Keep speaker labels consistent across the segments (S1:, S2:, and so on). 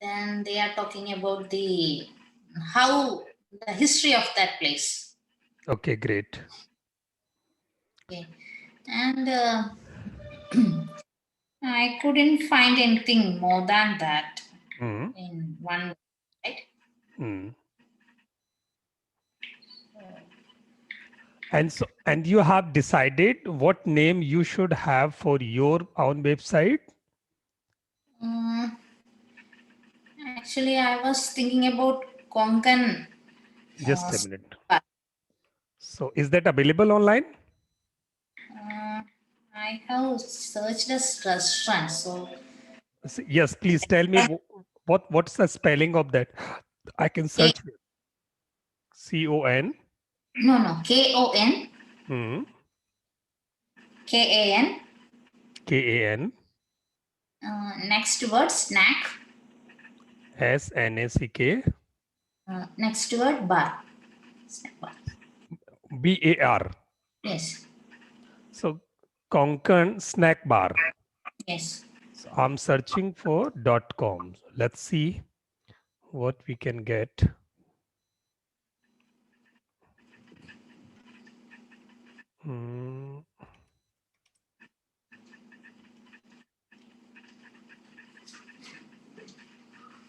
S1: Then they are talking about the history of that place.
S2: Okay, great.
S1: Okay. And I couldn't find anything more than that
S2: Mm.
S1: in one, right?
S2: Mm. And you have decided what name you should have for your own website?
S1: Actually, I was thinking about Konkan.
S2: Just a minute. So is that available online?
S1: I have searched as restaurant, so
S2: Yes, please tell me what's the spelling of that. I can
S1: K
S2: search CON.
S1: no KON
S2: Hmm.
S1: KAN.
S2: KAN.
S1: Next word snack.
S2: SNACK.
S1: Next word bar. Snack bar.
S2: BAR.
S1: Yes.
S2: So Konkan snack bar.
S1: Yes.
S2: So I'm searching for .com. Let's see what we can get. Hmm.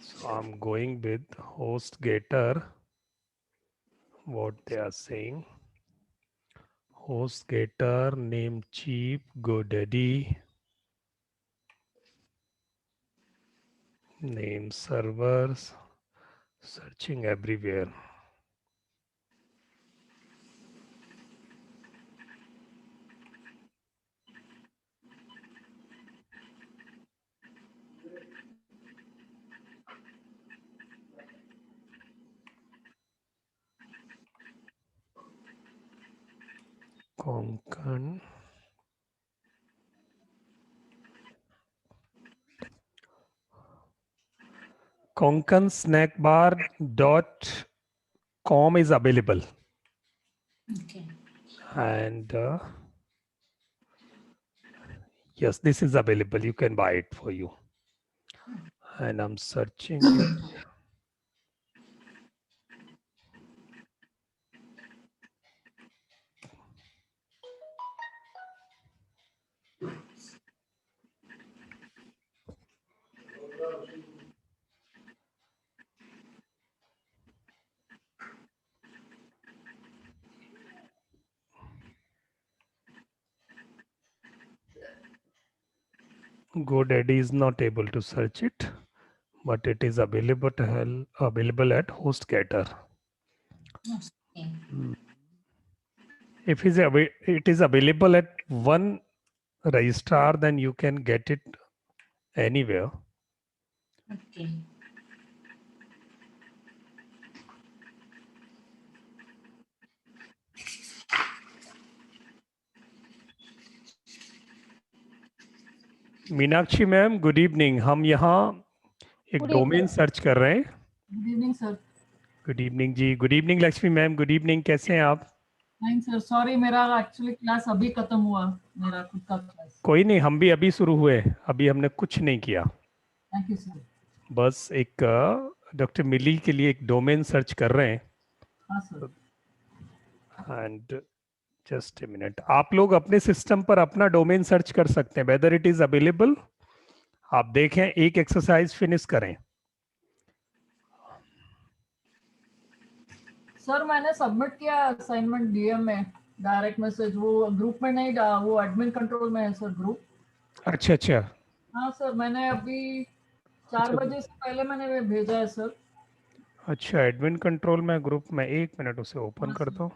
S2: So I'm going with HostGator. What they are saying. HostGator, Namecheap, GoDaddy, name servers, searching everywhere. Konkan. konkansnackbar.com is available.
S1: Okay.
S2: And yes, this is available. You can buy it for you. And I'm searching it. GoDaddy is not able to search it, but it is available available at HostGator.
S1: Okay.
S2: If it is available at one registrar, then you can get it anywhere.
S1: Okay.
S2: Meenakshi ma'am, good evening. हम यहाँ एक
S3: good
S2: domain search कर रहे हैं।
S3: Good evening sir.
S2: Good evening ji. Good evening Lakshmi ma'am. Good evening, कैसे हैं आप?
S3: Fine sir, sorry मेरा एक्चुअली क्लास अभी खत्म हुआ, मेरा खुद का क्लास।
S2: कोई नहीं, हम भी अभी शुरू हुए, अभी हमने कुछ नहीं किया।
S3: Thank you sir.
S2: बस एक डॉक्टर मिली के लिए एक डोमेन सर्च कर रहे हैं।
S3: हाँ sir.
S2: And just a minute, आप लोग अपने सिस्टम पर अपना डोमेन सर्च कर सकते हैं, वेदर इट इज अवेलेबल। आप देखें, एक एक्सरसाइज फिनिश करें।
S3: सर मैंने सबमिट किया असाइनमेंट डीएम में, डायरेक्ट मैसेज, वो ग्रुप में नहीं, वो एडमिन कंट्रोल में है सर ग्रुप।
S2: अच्छा अच्छा।
S3: हाँ सर, मैंने अभी 4 बजे से पहले मैंने भेजा है सर।
S2: अच्छा, एडमिन कंट्रोल में ग्रुप में, एक मिनट उसे ओपन
S3: हाँ
S2: कर
S3: सर।
S2: दो।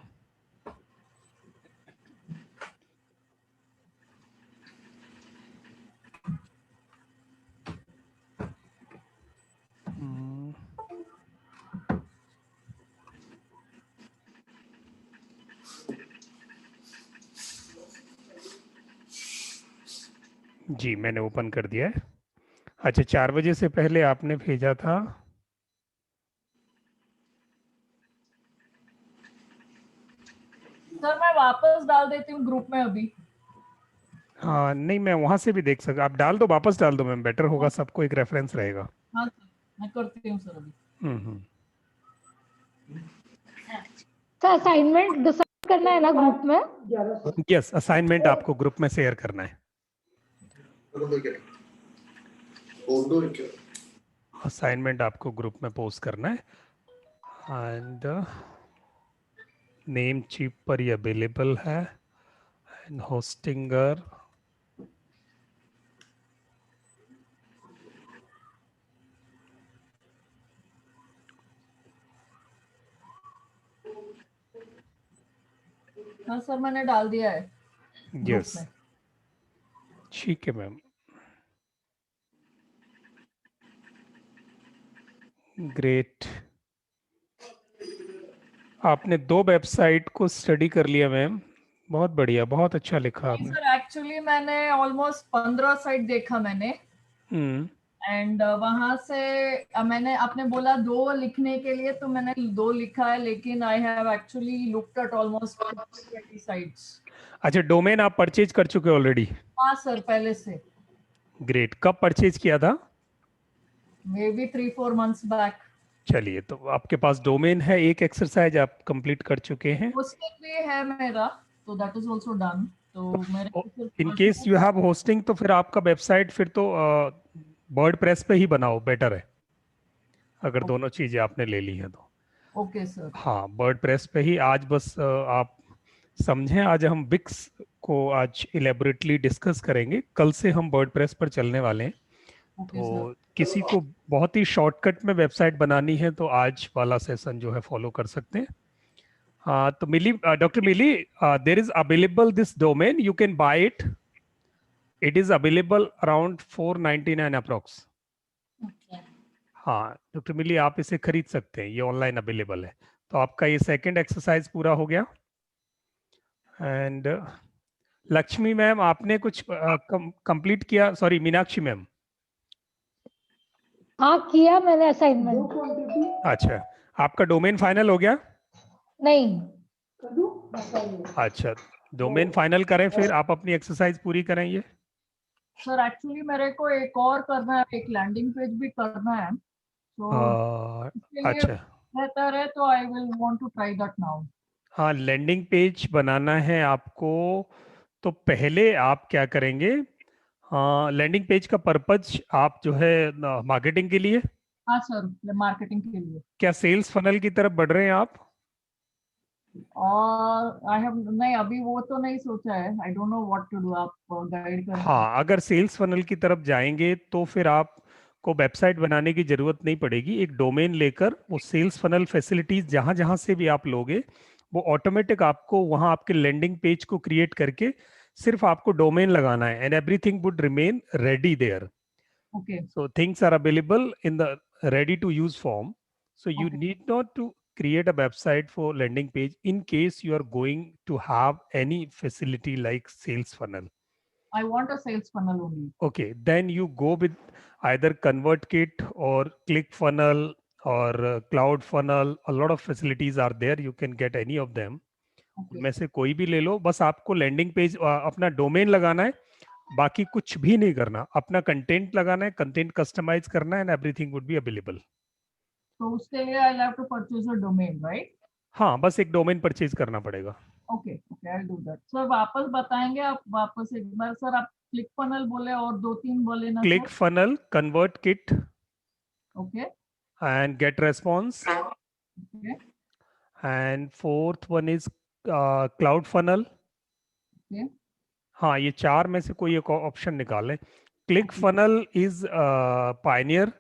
S2: जी, मैंने ओपन कर दिया है। अच्छा, 4 बजे से पहले आपने भेजा था।
S3: सर मैं वापस डाल देती हूँ ग्रुप में अभी।
S2: हाँ नहीं, मैं वहां से भी देख सकता, आप डाल दो, वापस डाल दो मैम, बेटर होगा, सबको एक रेफरेंस रहेगा।
S3: हाँ सर। मैं करती हूँ सर अभी।
S4: तो असाइनमेंट डिसाइड करना है ना ग्रुप में?
S2: यस, असाइनमेंट आपको ग्रुप में शेयर करना है। असाइनमेंट आपको ग्रुप में पोस्ट करना है एंड नेम चीप पर ये अवेलेबल है एंड होस्टिंगर
S3: हाँ सर मैंने डाल दिया है ग्रुप
S2: यस,
S3: में।
S2: ठीक है मैम, ग्रेट। आपने 2 वेबसाइट को स्टडी कर लिया मैम, बहुत बढ़िया, बहुत अच्छा लिखा
S3: नहीं
S2: आपने।
S3: सर एक्चुअली मैंने ऑलमोस्ट 15 साइट देखा मैंने
S2: हम्म,
S3: एंड वहां से मैंने आपने बोला 2 लिखने के लिए तो मैंने 2 लिखा है, लेकिन I have actually looked at almost 20 sites.
S2: अच्छा, डोमेन आप परचेज कर चुके ऑलरेडी?
S3: हाँ सर पहले से,
S2: ग्रेट। कब परचेज किया था?
S3: May be 3-4 months back.
S2: चलिए, तो आपके पास डोमेन है, एक एक्सरसाइज आप कंप्लीट कर चुके हैं।
S3: होस्टिंग भी है मेरा, तो दैट इज आल्सो डन। तो मेरे
S2: इन केस यू हैव होस्टिंग तो फिर आपका वेबसाइट फिर तो वर्डप्रेस पे ही बनाओ, बेटर है अगर दोनों चीजें आपने ले ली हैं तो।
S3: Okay sir.
S2: हाँ, वर्डप्रेस पे ही। आज बस आप समझें, आज हम विक्स को आज इलेबोरेटली डिस्कस करेंगे, कल से हम वर्डप्रेस पर चलने वाले हैं।
S3: Okay sir.
S2: तो किसी को बहुत ही शॉर्टकट में वेबसाइट बनानी है तो आज वाला सेशन जो है फॉलो कर सकते हैं। हाँ, तो Mili, doctor Mili, there is available this domain, you can buy it, it is available around 499 approx.
S1: Okay.
S2: हाँ डॉक्टर मिली, आप इसे खरीद सकते हैं, ये ऑनलाइन अवेलेबल है। तो आपका ये सेकंड एक्सरसाइज पूरा हो गया। एंड लक्ष्मी मैम, आपने कुछ कंप्लीट किया? Sorry, Meenakshi ma'am.
S4: हाँ किया मैंने असाइनमेंट।
S2: अच्छा, आपका डोमेन फाइनल हो गया?
S4: नहीं,
S2: अच्छा, डोमेन फाइनल करें फिर आप अपनी एक्सरसाइज पूरी करें ये।
S3: सर एक्चुअली मेरे को एक और करना है, एक लैंडिंग पेज भी करना है, तो इसके लिए
S2: अच्छा,
S3: बेहतर है, तो I will want to try that now.
S2: हाँ, लैंडिंग पेज बनाना है आपको, तो पहले आप क्या करेंगे? हाँ, लैंडिंग पेज का पर्पज आप जो है मार्केटिंग के लिए,
S3: हाँ सर, मार्केटिंग के लिए।
S2: क्या सेल्स फनल की तरफ बढ़ रहे हैं आप?
S3: और आई हैव नहीं, अभी वो तो नहीं सोचा है, I don't know what to do, आप गाइड करें।
S2: हाँ, अगर सेल्स फनल की तरफ जाएंगे तो फिर आपको वेबसाइट बनाने की जरूरत नहीं पड़ेगी। एक डोमेन लेकर वो सेल्स फनल फैसिलिटीज जहां जहां से भी आप लोगे, वो ऑटोमेटिक आपको वहां आपके लैंडिंग पेज को क्रिएट करके सिर्फ आपको डोमेन लगाना है and everything would remain ready there.
S3: Okay
S2: So things are available in the ready to use form. So you
S3: Okay.
S2: need not to create a website for landing page in case you are going to have any facility like sales funnel.
S3: I want a sales funnel only.
S2: Okay, then you go with either ConvertKit or ClickFunnels or Cloud Funnel. A lot of facilities are there. You can get any of them.
S3: Okay
S2: उनमें से कोई भी ले लो, बस आपको landing page अपना domain लगाना है, बाकी कुछ भी नहीं करना, अपना कंटेंट लगाना है, कंटेंट कस्टमाइज करना है and everything would be available.
S3: तो उसके लिए I have to purchase a domain, right?
S2: हाँ, बस एक डोमेन परचेज करना पड़ेगा।
S3: Okay okay, I will do that. Sir वापस बताएंगे आप, वापस एक बार सर, आप क्लिक फनल बोले और 2-3 बोले ना
S2: click
S3: sir?
S2: Funnel, ConvertKit
S3: okay
S2: and Get Response,
S3: okay
S2: and fourth one is Cloud Funnel.
S3: Okay
S2: हाँ, ये 4 में से कोई एक ऑप्शन निकालें। Click funnel is Pioneer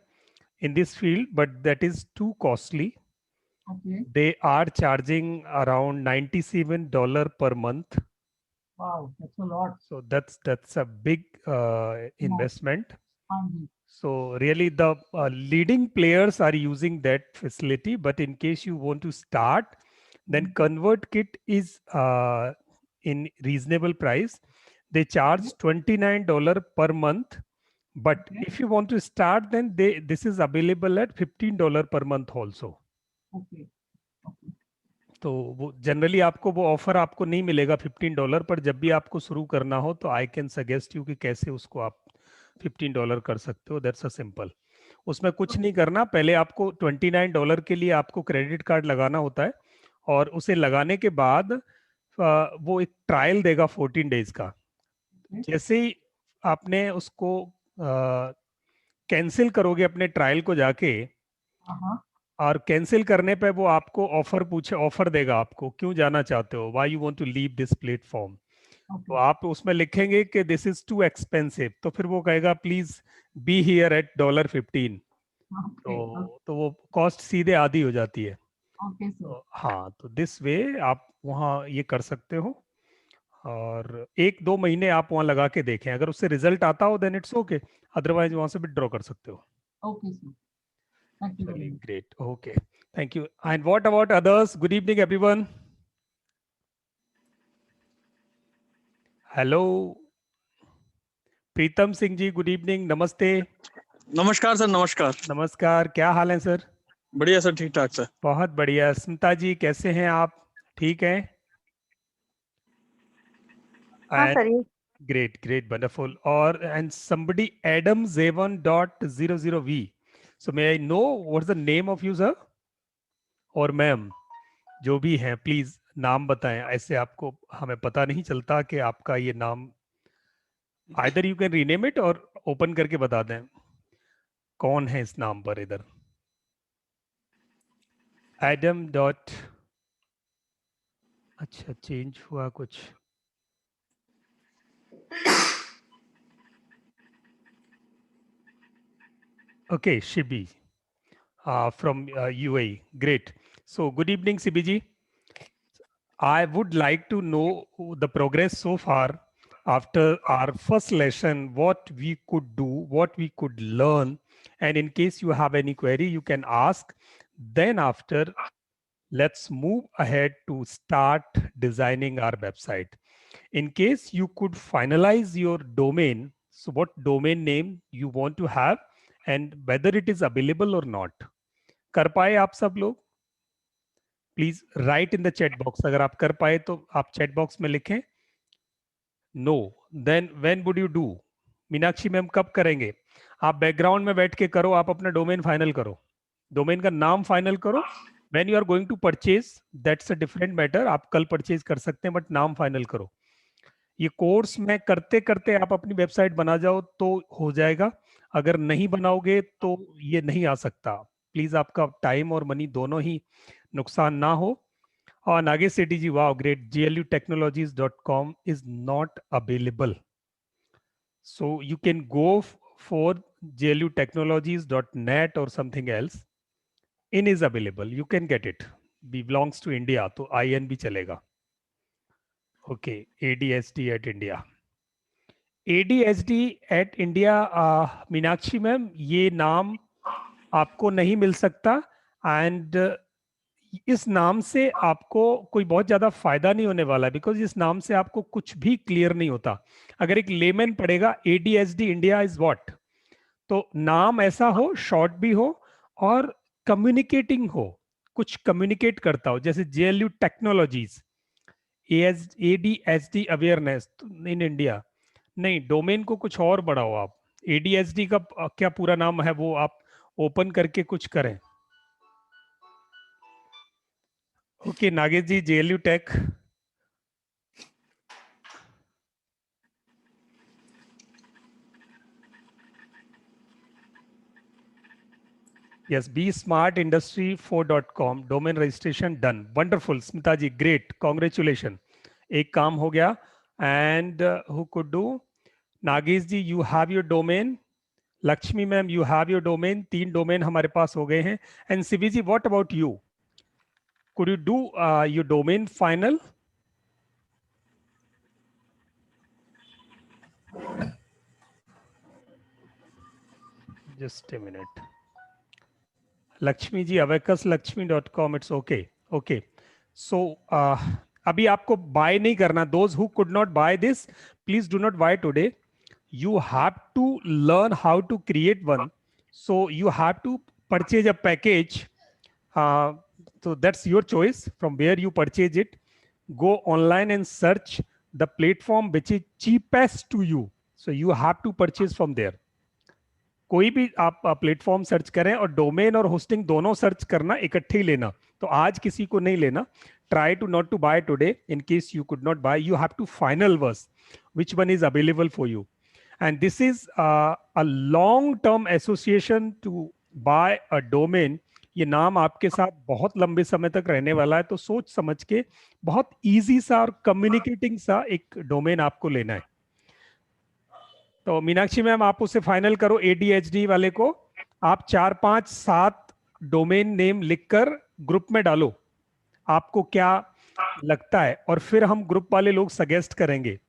S2: in this field, but that is too costly.
S3: Okay.
S2: They are charging around $97 per month.
S3: Wow, that's a lot.
S2: So that's a big investment.
S3: हाँ जी।
S2: So really the leading players are using that facility, but in case you want to start, then ConvertKit is in reasonable price. They charge $29 per month, but
S3: Okay.
S2: if you want to start, then this is available at $15 per month also.
S3: Okay
S2: तो वो generally आपको वो offer आपको नहीं मिलेगा $15 पर, जब भी आपको शुरू करना हो तो आई कैन सजेस्ट यू कि कैसे उसको आप $15 कर सकते हो, दैट्स अ सिंपल। उसमें कुछ नहीं करना, पहले आपको $29 के लिए आपको क्रेडिट कार्ड लगाना होता है, और उसे लगाने के बाद वो एक ट्रायल देगा 14 डेज का। जैसे ही आपने उसको कैंसिल करोगे अपने ट्रायल को जाके, और कैंसिल करने पे वो आपको ऑफर देगा, आपको क्यों जाना चाहते हो, why you want to leave this platform. तो आप उसमें लिखेंगे कि दिस इज टू एक्सपेंसिव, तो फिर वो कहेगा प्लीज बी हियर एट $15। तो वो कॉस्ट सीधे आधी हो जाती है। तो हाँ, तो दिस वे आप वहाँ ये कर सकते हो, और 1-2 महीने आप वहाँ लगा के देखें, अगर उससे रिजल्ट आता हो देन इट्स ओके, अदरवाइज वहाँ से विड्रॉ कर सकते हो।
S3: Okay sir, thank you very much.
S2: Great, okay, thank you. And what about others? Good evening everyone. Hello Pritam Singh ji, good evening, नमस्ते।
S5: नमस्कार सर, नमस्कार।
S2: नमस्कार, क्या हाल है सर?
S5: बढ़िया सर, ठीक ठाक सर।
S2: बहुत बढ़िया। स्मिता जी कैसे हैं आप? ठीक हैं?
S6: हाँ सर, ये
S2: Great, great, wonderful. Or and somebody Adam7.00V. So may I know what's the name of you, sir? और मैम, जो भी हैं प्लीज नाम बताएं, ऐसे आपको हमें पता नहीं चलता कि आपका ये नाम। Either you can rename it और ओपन करके बता दें कौन है इस नाम पर इधर। एडम डॉट, अच्छा चेंज हुआ कुछ। Okay, Shibi, from UAE. Great. So, good evening, Sibiji. I would like to know the progress so far after our first lesson, what we could do, what we could learn. And in case you have any query, you can ask. Then after, let's move ahead to start designing our website. In case you could finalize your domain, so what domain name you want to have and whether it is available or not. कर पाए आप सब लोग? Please right in the chat box, अगर आप कर पाए तो आप चैट बॉक्स में लिखें। No, then when would you do? Meenakshi ma'am कब करेंगे? आप बैकग्राउंड में बैठ के करो, आप अपना डोमेन फाइनल करो, डोमेन का नाम फाइनल करो। When you are going to purchase, that's a different matter, आप कल परचेज कर सकते हैं, बट नाम फाइनल करो। ये कोर्स में करते करते आप अपनी वेबसाइट बना जाओ तो हो जाएगा, अगर नहीं बनाओगे तो ये नहीं आ सकता। प्लीज आपका टाइम और मनी दोनों ही नुकसान ना हो। और Nagesh Sethi ji, wow great, glutechnologies.com is not available, so you can go for glutechnologies.net or something else. In is available, you can get it, belongs to India, तो IN भी चलेगा। Okay, ADHD at India, ADHD at India, Meenakshi ma'am ये नाम आपको नहीं मिल सकता, and इस नाम से आपको कोई बहुत ज्यादा फायदा नहीं होने वाला है, बिकॉज इस नाम से आपको कुछ भी क्लियर नहीं होता। अगर एक लेमन पढ़ेगा ADHD इंडिया इज व्हाट, तो नाम ऐसा हो, शॉर्ट भी हो और कम्युनिकेटिंग हो, कुछ कम्युनिकेट करता हो, जैसे JLU technologies, ADHD awareness in India. नहीं, डोमेन को कुछ और बढ़ाओ आप। ADHD का क्या पूरा नाम है वो आप ओपन करके कुछ करें। Okay Nagesh ji, JLU tech, yes, besmartindustry4.com domain registration done, wonderful Smita ji, great, congratulations, एक काम हो गया। and who could do? Nagesh ji, you have your domain, Lakshmi ma'am you have your domain, 3 domain हमारे पास हो गए हैं। and सिवी ji, what about you? Could you do your domain final? Just a minute. Lakshmi ji, abacus-lakshmi.com, it's okay. Okay. So अभी आपको buy नहीं करना. Those who could not buy this, please do not buy today. You have to learn how to create one. So you have to purchase a package. So that's your choice from where you purchase it. Go online and search the platform which is cheapest to you. So you have to purchase from there. कोई भी आप platform search करें और domain और hosting दोनों search करना, इकट्ठे ही लेना। तो आज किसी को नहीं लेना। Try to not to buy today, in case you could not buy, you have to final verse which one is available for you. And this is a long term association to buy a domain. ये नाम आपके साथ बहुत लंबे समय तक रहने वाला है, तो सोच समझ के बहुत इजी सा और कम्युनिकेटिंग सा एक डोमेन आपको लेना है। तो मीनाक्षी मैम, आप उसे फाइनल करो। ADHD वाले को आप 4 5 7 डोमेन नेम लिखकर ग्रुप में डालो, आपको क्या लगता है, और फिर हम ग्रुप वाले लोग सजेस्ट करेंगे।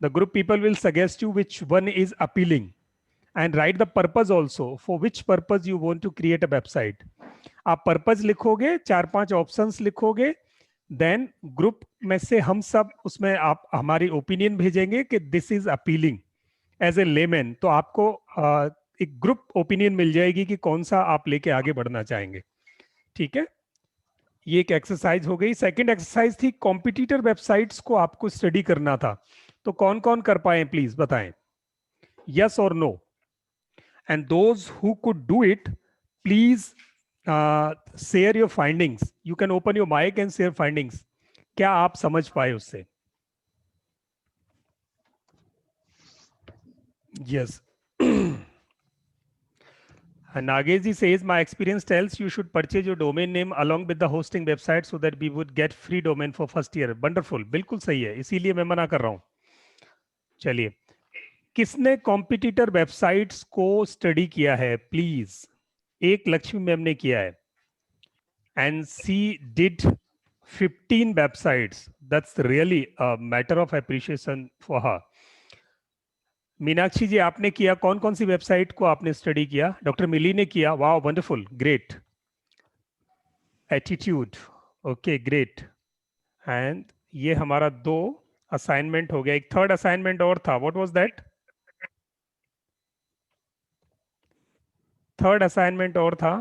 S2: The group people will suggest you which one is appealing, and write the purpose also, for which purpose you want to create a website. आप पर्पज लिखोगे, 4-5 ऑप्शंस लिखोगे, देन ग्रुप में से हम सब उसमें आप हमारी ओपिनियन भेजेंगे कि this is appealing as a layman. तो आपको एक ग्रुप ओपिनियन मिल जाएगी कि कौन सा आप लेके आगे बढ़ना चाहेंगे। ठीक है, ये एक एक्सरसाइज हो गई। सेकंड एक्सरसाइज थी कॉम्पिटिटर वेबसाइट्स को आपको स्टडी करना था। तो कौन कौन कर पाए प्लीज बताएं, यस और no. And those who could do it, please share your findings. You can open your mic and share findings. क्या आप समझ पाए उससे? Yes. Nagesh says, my experience tells you should purchase your domain name along with the hosting website so that we would get free domain for first year. Wonderful, बिल्कुल सही है, इसीलिए मैं मना कर रहा हूं। चलिए, किसने कॉम्पिटिटर वेबसाइट्स को स्टडी किया है प्लीज? एक लक्ष्मी मैम ने किया है, and she did 15 websites. That's really a matter of appreciation for her. Meenakshi जी, आपने किया, कौन कौन सी वेबसाइट को आपने स्टडी किया? डॉक्टर मिली ने किया, वाह wonderful, great. Attitude, okay great. And ये हमारा 2 असाइनमेंट हो गया। एक थर्ड असाइनमेंट और था, what was that? Third assignment और था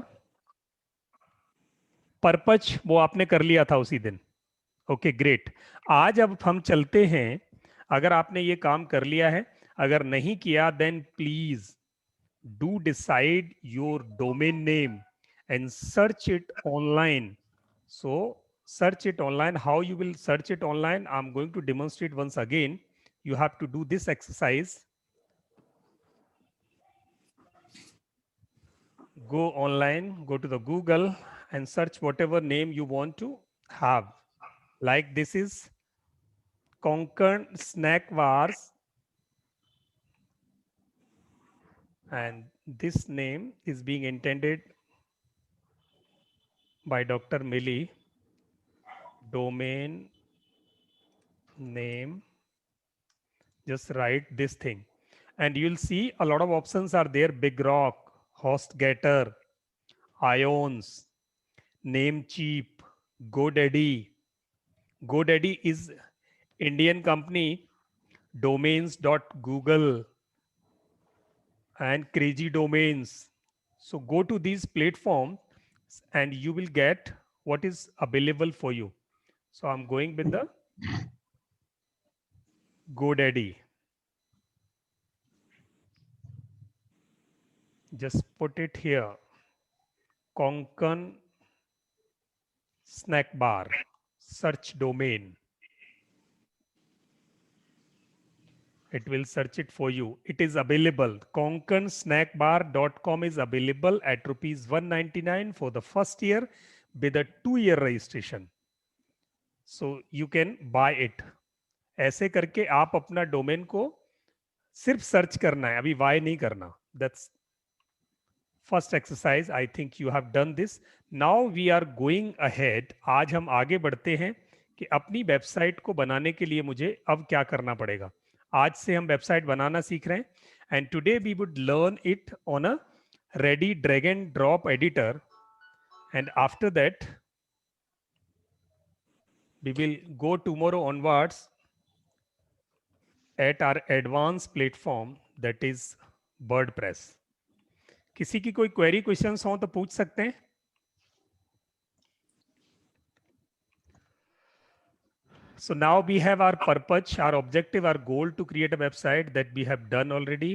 S2: पर्पज, वो आपने कर लिया था उसी दिन। Okay great. आज अब हम चलते हैं, अगर आपने ये काम कर लिया है, अगर नहीं किया then please do decide your domain name and search it online. So search it online. How you will search it online, I'm going to demonstrate once again. You have to do this exercise. Go online, go to the Google and search whatever name you want to have. Like this is Konkan Snack Wars, and this name is being intended by Dr. Millie. Domain name, just write this thing and you'll see a lot of options are there. Big Rock, HostGator, Ions, Namecheap, GoDaddy. GoDaddy is Indian company. Domains.google and Crazy Domains. So go to these platforms and you will get what is available for you. So I'm going with the GoDaddy. Just put it here. Konkan Snack Bar. Search domain. It will search it for you. It is available. konkansnackbar.com is available at ₹199 for the first year with a 2-year registration. So you can buy it. ऐसे करके आप अपना domain को सिर्फ search करना है, अभी bye नहीं करना। That's first exercise. I think you have done this. Now we are going ahead. आज हम आगे बढ़ते हैं कि अपनी वेबसाइट को बनाने के लिए मुझे अब क्या करना पड़ेगा। आज से हम वेबसाइट बनाना सीख रहे हैं, and today we would learn it on a ready drag and drop editor, and after that we will go tomorrow onwards at our advanced platform, that is WordPress. किसी की कोई क्वेरी क्वेश्चंस हो तो पूछ सकते हैं। So now we have our purpose, our objective, our goal to create a website that we have done already.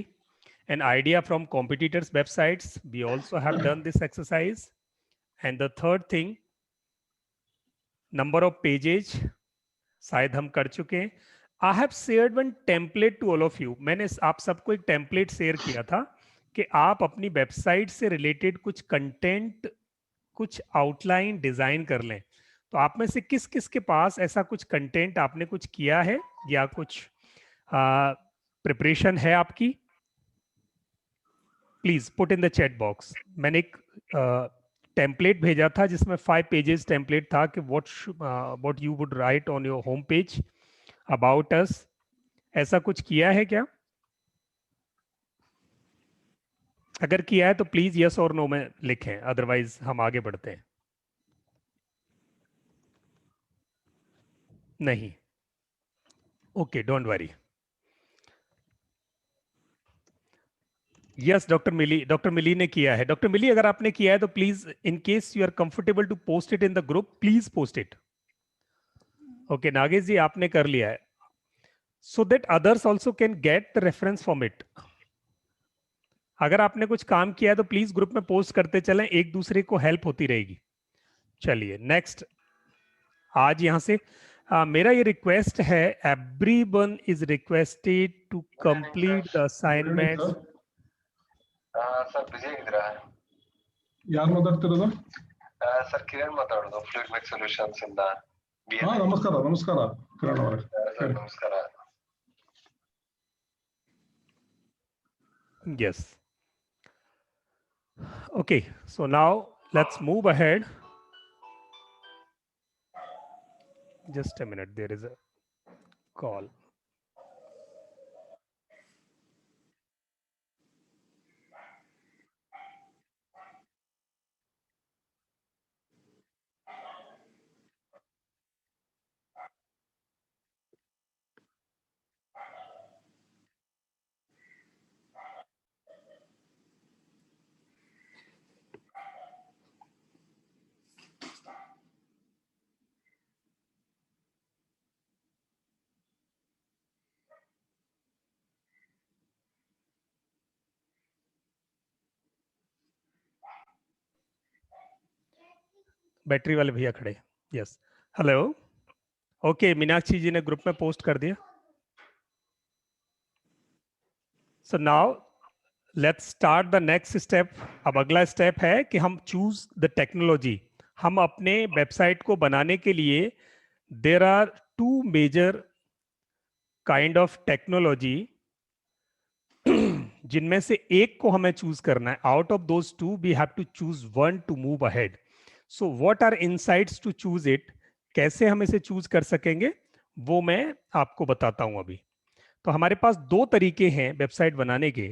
S2: an idea from competitors' websites. We also have done this exercise. And the third thing, number of pages, शायद हम कर चुके हैं. I have shared one template to all of you. मैंने आप सबको एक template share किया था कि आप अपनी वेबसाइट से रिलेटेड कुछ कंटेंट, कुछ आउटलाइन डिजाइन कर लें. तो आप में से किस किस के पास ऐसा कुछ कंटेंट आपने कुछ किया है या कुछ प्रिपरेशन है आपकी? Please put in the chat box. मैंने एक टेम्पलेट भेजा था जिसमें 5 पेजेस टेम्पलेट था कि what you would write on your home page about us. ऐसा कुछ किया है क्या? अगर किया है तो प्लीज यस और नो में लिखें, अदरवाइज हम आगे बढ़ते हैं. नहीं, okay, don't worry. Yes, doctor Mili ने किया है. डॉक्टर मिली, अगर आपने किया है तो please, in case you are comfortable to post it in the group, please post it. Okay, Nagesh ji आपने कर लिया है, so that others also can get the reference from it. अगर आपने कुछ काम किया है तो प्लीज ग्रुप में पोस्ट करते चलें, एक दूसरे को हेल्प होती रहेगी. चलिए नेक्स्ट. आज यहां से मेरा ये रिक्वेस्ट है, everyone is requested to complete the assignment.
S6: Sir busy ಇದ್ದೀರಾ?
S7: ಯಾರು ಮಾತಾಡ್ತಿರೋದು?
S6: ಸರ್ ಕಿರಣ್ ಮಾತಾಡೋದು, ಫ್ಲೂಯಿಡ್ ಮೆಕ್ ಸೊಲ್ಯೂಷನ್ಸ್ ಇಂದ.
S7: ಹಾ, ನಮಸ್ಕಾರ ಕಿರಣ್ ಅವರೇ.
S6: ಸರ್ ನಮಸ್ಕಾರ.
S2: Yes. Okay, so now let's move ahead. Just a minute, there is a call. Battery वाले भैया खड़े. Yes, hello. ओके, मीनाक्षी जी ने ग्रुप में पोस्ट कर दिया. So now let's start the next step. अब अगला स्टेप है कि हम चूज द टेक्नोलॉजी. हम अपने वेबसाइट को बनाने के लिए there are 2 major kind of technology, जिनमें से एक को हमें चूज करना है. Out of those 2 we have to choose one to move ahead. So what are insights to choose it? कैसे हम इसे चूज कर सकेंगे वो मैं आपको बताता हूं अभी. तो हमारे पास 2 तरीके हैं वेबसाइट बनाने के.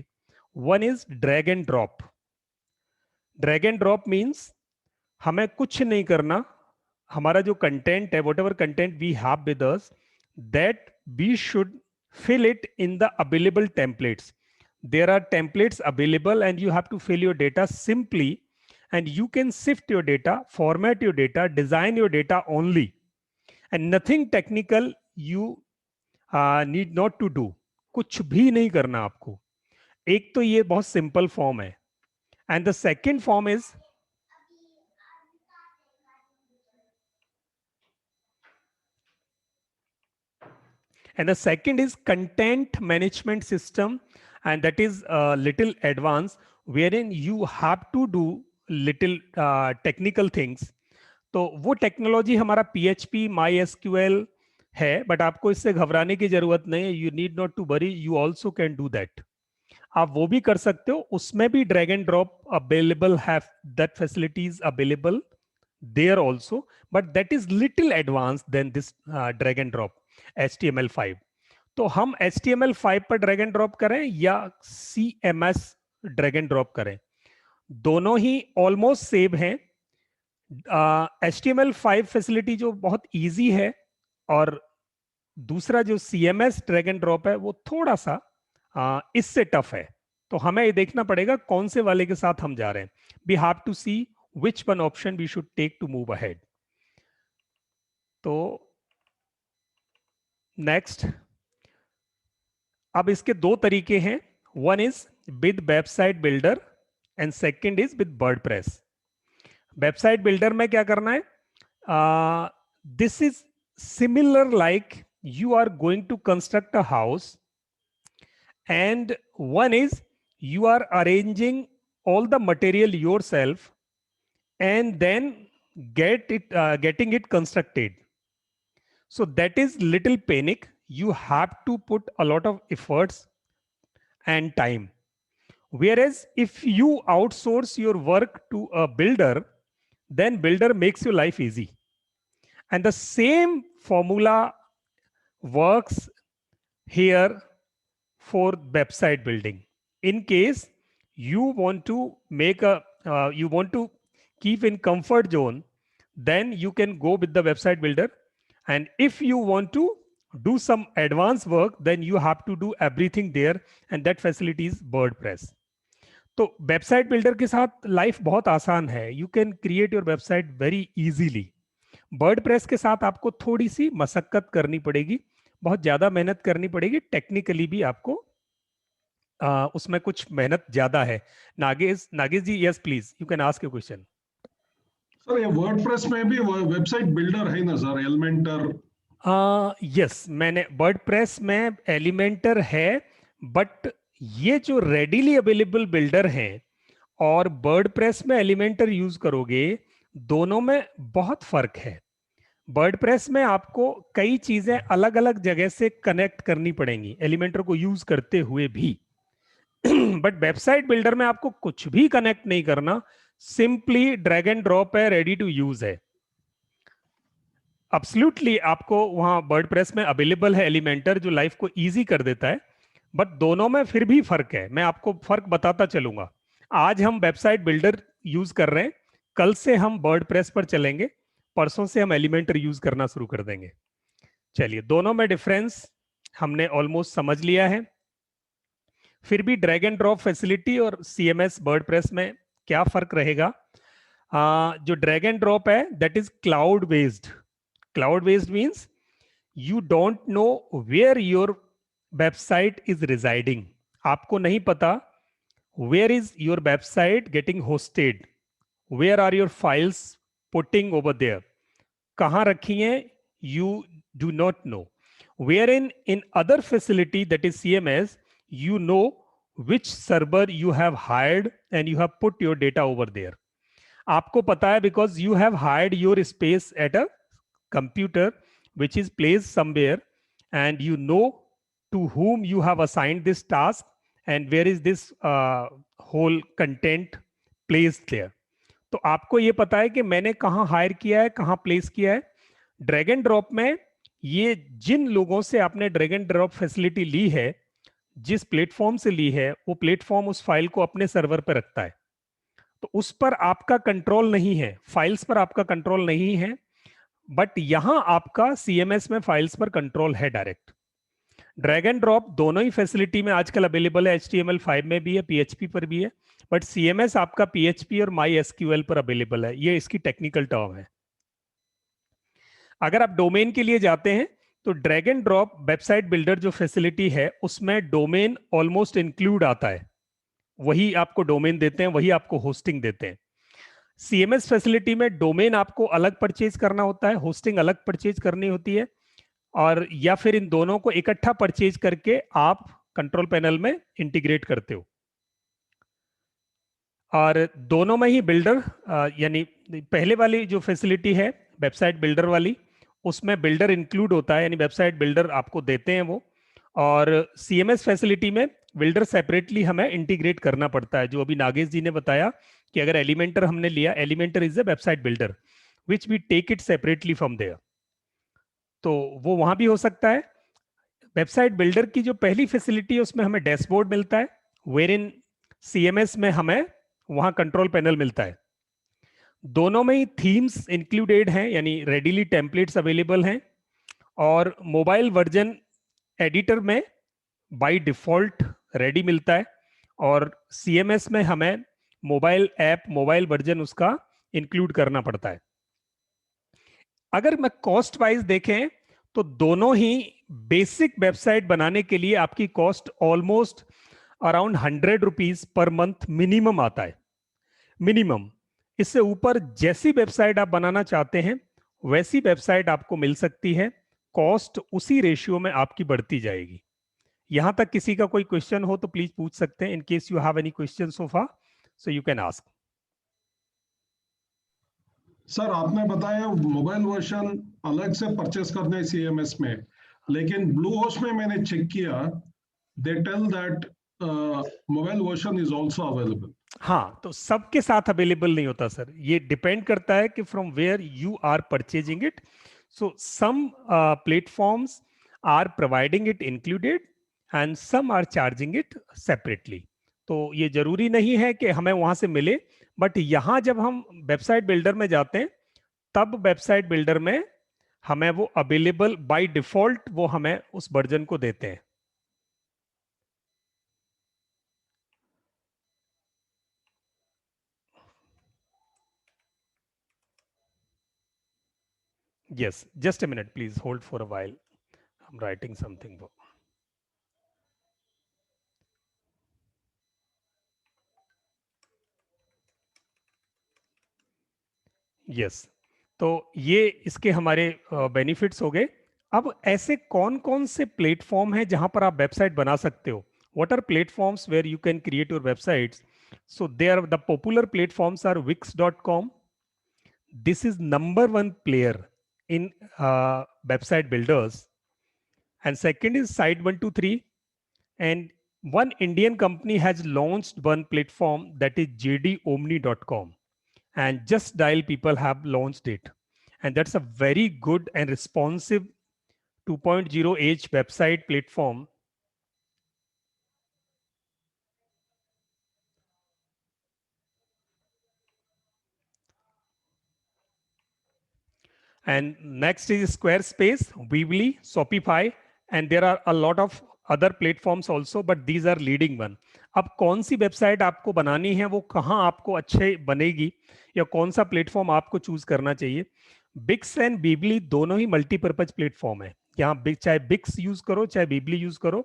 S2: One is drag and drop. Drag and drop means हमें कुछ नहीं करना. हमारा जो कंटेंट है, whatever content we have with us, that we should fill it in the available templates. There are templates available and you have to fill your data simply, and you can sift your data, format your data, design your data only, and nothing technical you need not to do. कुछ भी नहीं करना आपको. एक तो ये बहुत simple form है, and the second form is content management system, and that is a little advanced, wherein you have to do little technical things. तो वो टेक्नोलॉजी हमारा PHP MySQL है, बट आपको इससे घबराने की जरूरत नहीं है. You need not to worry, you also can do that. आप वो भी कर सकते हो. उसमें भी ड्रैग एंड ड्रॉप अवेलेबल है, that facilities available there also, but that is little advance than this drag and drop HTML5. तो हम HTML5 पर ड्रैग एंड ड्रॉप करें या CMS ड्रैग एंड ड्रॉप करें, दोनों ही ऑलमोस्ट सेम हैं. HTML5 फैसिलिटी जो बहुत इजी है, और दूसरा जो CMS ड्रैग एंड ड्रॉप है वो थोड़ा सा इससे टफ है. तो हमें ये देखना पड़ेगा कौन से वाले के साथ हम जा रहे हैं. We have to see which one option we should take to move ahead. तो नेक्स्ट, अब इसके 2 तरीके हैं. One is with website builder and second is with WordPress. Website builder में क्या करना है? This is similar like you are going to construct a house, and one is you are arranging all the material yourself and then getting it constructed. So that is little panic. You have to put a lot of efforts and time. Whereas if you outsource your work to a builder, then builder makes your life easy. And the same formula works here for website building. In case you want to make you want to keep in comfort zone, then you can go with the website builder. And if you want to do some advanced work, then you have to do everything there, and that facility is WordPress. तो website builder के साथ life बहुत आसान है. You can create your website very easily. WordPress के साथ आपको थोड़ी सी मशक्कत करनी पड़ेगी, बहुत ज्यादा मेहनत करनी पड़ेगी. टेक्निकली भी आपको उसमें कुछ मेहनत ज्यादा है. Nagesh ji, yes please, you can ask your question.
S7: Sir, ये वर्डप्रेस में भी वेबसाइट बिल्डर है ना सर, एलिमेंटर?
S2: यस, मैंने वर्डप्रेस में एलिमेंटर है, बट ये जो रेडीली अवेलेबल बिल्डर हैं और वर्डप्रेस में एलिमेंटर यूज करोगे, दोनों में बहुत फर्क है. वर्डप्रेस में आपको कई चीजें अलग अलग जगह से कनेक्ट करनी पड़ेंगी एलिमेंटर को यूज करते हुए भी. बट वेबसाइट बिल्डर में आपको कुछ भी कनेक्ट नहीं करना, सिंपली ड्रैग एंड ड्रॉप है, रेडी टू यूज है. एब्सोल्युटली आपको वहां वर्डप्रेस में अवेलेबल है एलिमेंटर जो लाइफ को इजी कर देता है, बट दोनों में फिर भी फर्क है. मैं आपको फर्क बताता चलूंगा. आज हम वेबसाइट बिल्डर यूज कर रहे हैं, कल से हम वर्डप्रेस पर चलेंगे, परसों से हम एलिमेंटर यूज करना शुरू कर देंगे. चलिए, दोनों में डिफरेंस हमने ऑलमोस्ट समझ लिया है. फिर भी ड्रैग एंड ड्रॉप फैसिलिटी और CMS वर्डप्रेस में क्या फर्क रहेगा? जो ड्रैग एंड ड्रॉप है that is cloud based. Cloud based means you don't know where your website is residing. आपको नहीं पता where is your website getting hosted, where are your files putting over there, कहां रखी हैं, you do not know. Where in other facility that is CMS, you know which server you have hired and you have put your data over there. आपको पता है because you have hired your space at a computer which is placed somewhere, and you know to whom you have assigned this task and where is this whole content placed there. तो आपको ये पता है कि मैंने कहाँ higher किया है, कहाँ प्लेस किया है. ड्रैग एंड ड्रॉप में ये जिन लोगों से आपने ड्रैग एंड ड्रॉप फैसिलिटी ली है, जिस प्लेटफॉर्म से ली है, वो प्लेटफॉर्म उस फाइल को अपने सर्वर पर रखता है, तो उस पर आपका कंट्रोल नहीं है, फाइल्स पर आपका कंट्रोल नहीं है. बट यहां आपका CMS में फाइल्स पर कंट्रोल है डायरेक्ट. ड्रैग एंड ड्रॉप दोनों ही फैसिलिटी में आजकल अवेलेबल है, HTML5 में भी है, PHP पर भी है, बट CMS आपका PHP और MySQL पर अवेलेबल है. ये इसकी टेक्निकल टर्म है. अगर आप डोमेन के लिए जाते हैं तो drag and drop website builder जो फैसिलिटी है उसमें डोमेन ऑलमोस्ट इंक्लूड आता है. वही आपको डोमेन देते हैं, वही आपको होस्टिंग देते हैं. CMS फैसिलिटी में डोमेन आपको अलग परचेज करना होता है, होस्टिंग अलग परचेज करनी होती है, और या फिर इन दोनों को इकट्ठा परचेज करके आप कंट्रोल पैनल में इंटीग्रेट करते हो. और दोनों में ही बिल्डर यानी पहले वाली जो फैसिलिटी है वेबसाइट बिल्डर वाली, उसमें बिल्डर इंक्लूड होता है, यानी वेबसाइट बिल्डर आपको देते हैं वो. और CMS फैसिलिटी में बिल्डर सेपरेटली हमें इंटीग्रेट करना पड़ता है. जो अभी नागेश जी ने बताया कि अगर एलिमेंटर हमने लिया, Elementor is a website builder which we take it separately from there, तो वो वहां भी हो सकता है. वेबसाइट बिल्डर की जो पहली फैसिलिटी है उसमें हमें डैशबोर्ड मिलता है, वेयर इन CMS में हमें वहां कंट्रोल पैनल मिलता है. दोनों में ही थीम्स इंक्लूडेड हैं, यानी रेडीली टेम्पलेट्स अवेलेबल हैं, और मोबाइल वर्जन एडिटर में बाय डिफॉल्ट रेडी मिलता है, और CMS में हमें मोबाइल ऐप, मोबाइल वर्जन उसका इंक्लूड करना पड़ता है. अगर मैं कॉस्ट वाइज देखें तो दोनों ही बेसिक वेबसाइट बनाने के लिए आपकी cost almost around 100 rupees per month minimum आता है, मिनिमम। इससे ऊपर जैसी वेबसाइट आप बनाना चाहते हैं वैसी वेबसाइट आपको मिल सकती है, कॉस्ट उसी रेशियो में आपकी बढ़ती जाएगी। यहां तक किसी का कोई क्वेश्चन हो तो प्लीज पूछ सकते हैं। In case you have any question so far, so you can ask.
S7: Sir आपने बताया मोबाइल वर्जन अलग से परचेस करना है CMS में, लेकिन ब्लू होस्ट में मैंने चेक किया, they tell that mobile version is also available.
S2: हाँ, तो सबके साथ अवेलेबल नहीं होता सर, ये डिपेंड करता है कि from where you are purchasing it. So some platforms are providing it included and some are charging it separately. तो ये जरूरी नहीं है कि हमें वहां से मिले, बट यहाँ जब हम वेबसाइट बिल्डर में जाते हैं तब वेबसाइट बिल्डर में हमें वो अवेलेबल बाय डिफॉल्ट वो हमें उस वर्जन को देते हैं। Yes, just a minute, please hold for a while. I'm writing something. Yes, तो ये इसके हमारे बेनिफिट्स हो गए। अब ऐसे कौन कौन से प्लेटफॉर्म हैं जहां पर आप वेबसाइट बना सकते हो? What are platforms where you can create your websites? So there, the popular platforms are Wix.com. This is #1 player in website builders. And second is Site123. And one Indian company has launched one platform, that is JDOmni.com. And Just Dial people have launched it. And that's a very good and responsive 2.0 age website platform. And next is Squarespace, Weebly, Shopify, and there are a lot of other platforms also, but these are leading one. अब कौन सी website आपको बनानी है, वो कहाँ आपको अच्छे बनेगी, या कौन सा प्लेटफॉर्म आपको चूज करना चाहिए? बिक्स एंड बीबली दोनों ही मल्टीपर्पज प्लेटफॉर्म है। यहाँ चाहे बिक्स यूज करो चाहे बीबली यूज करो,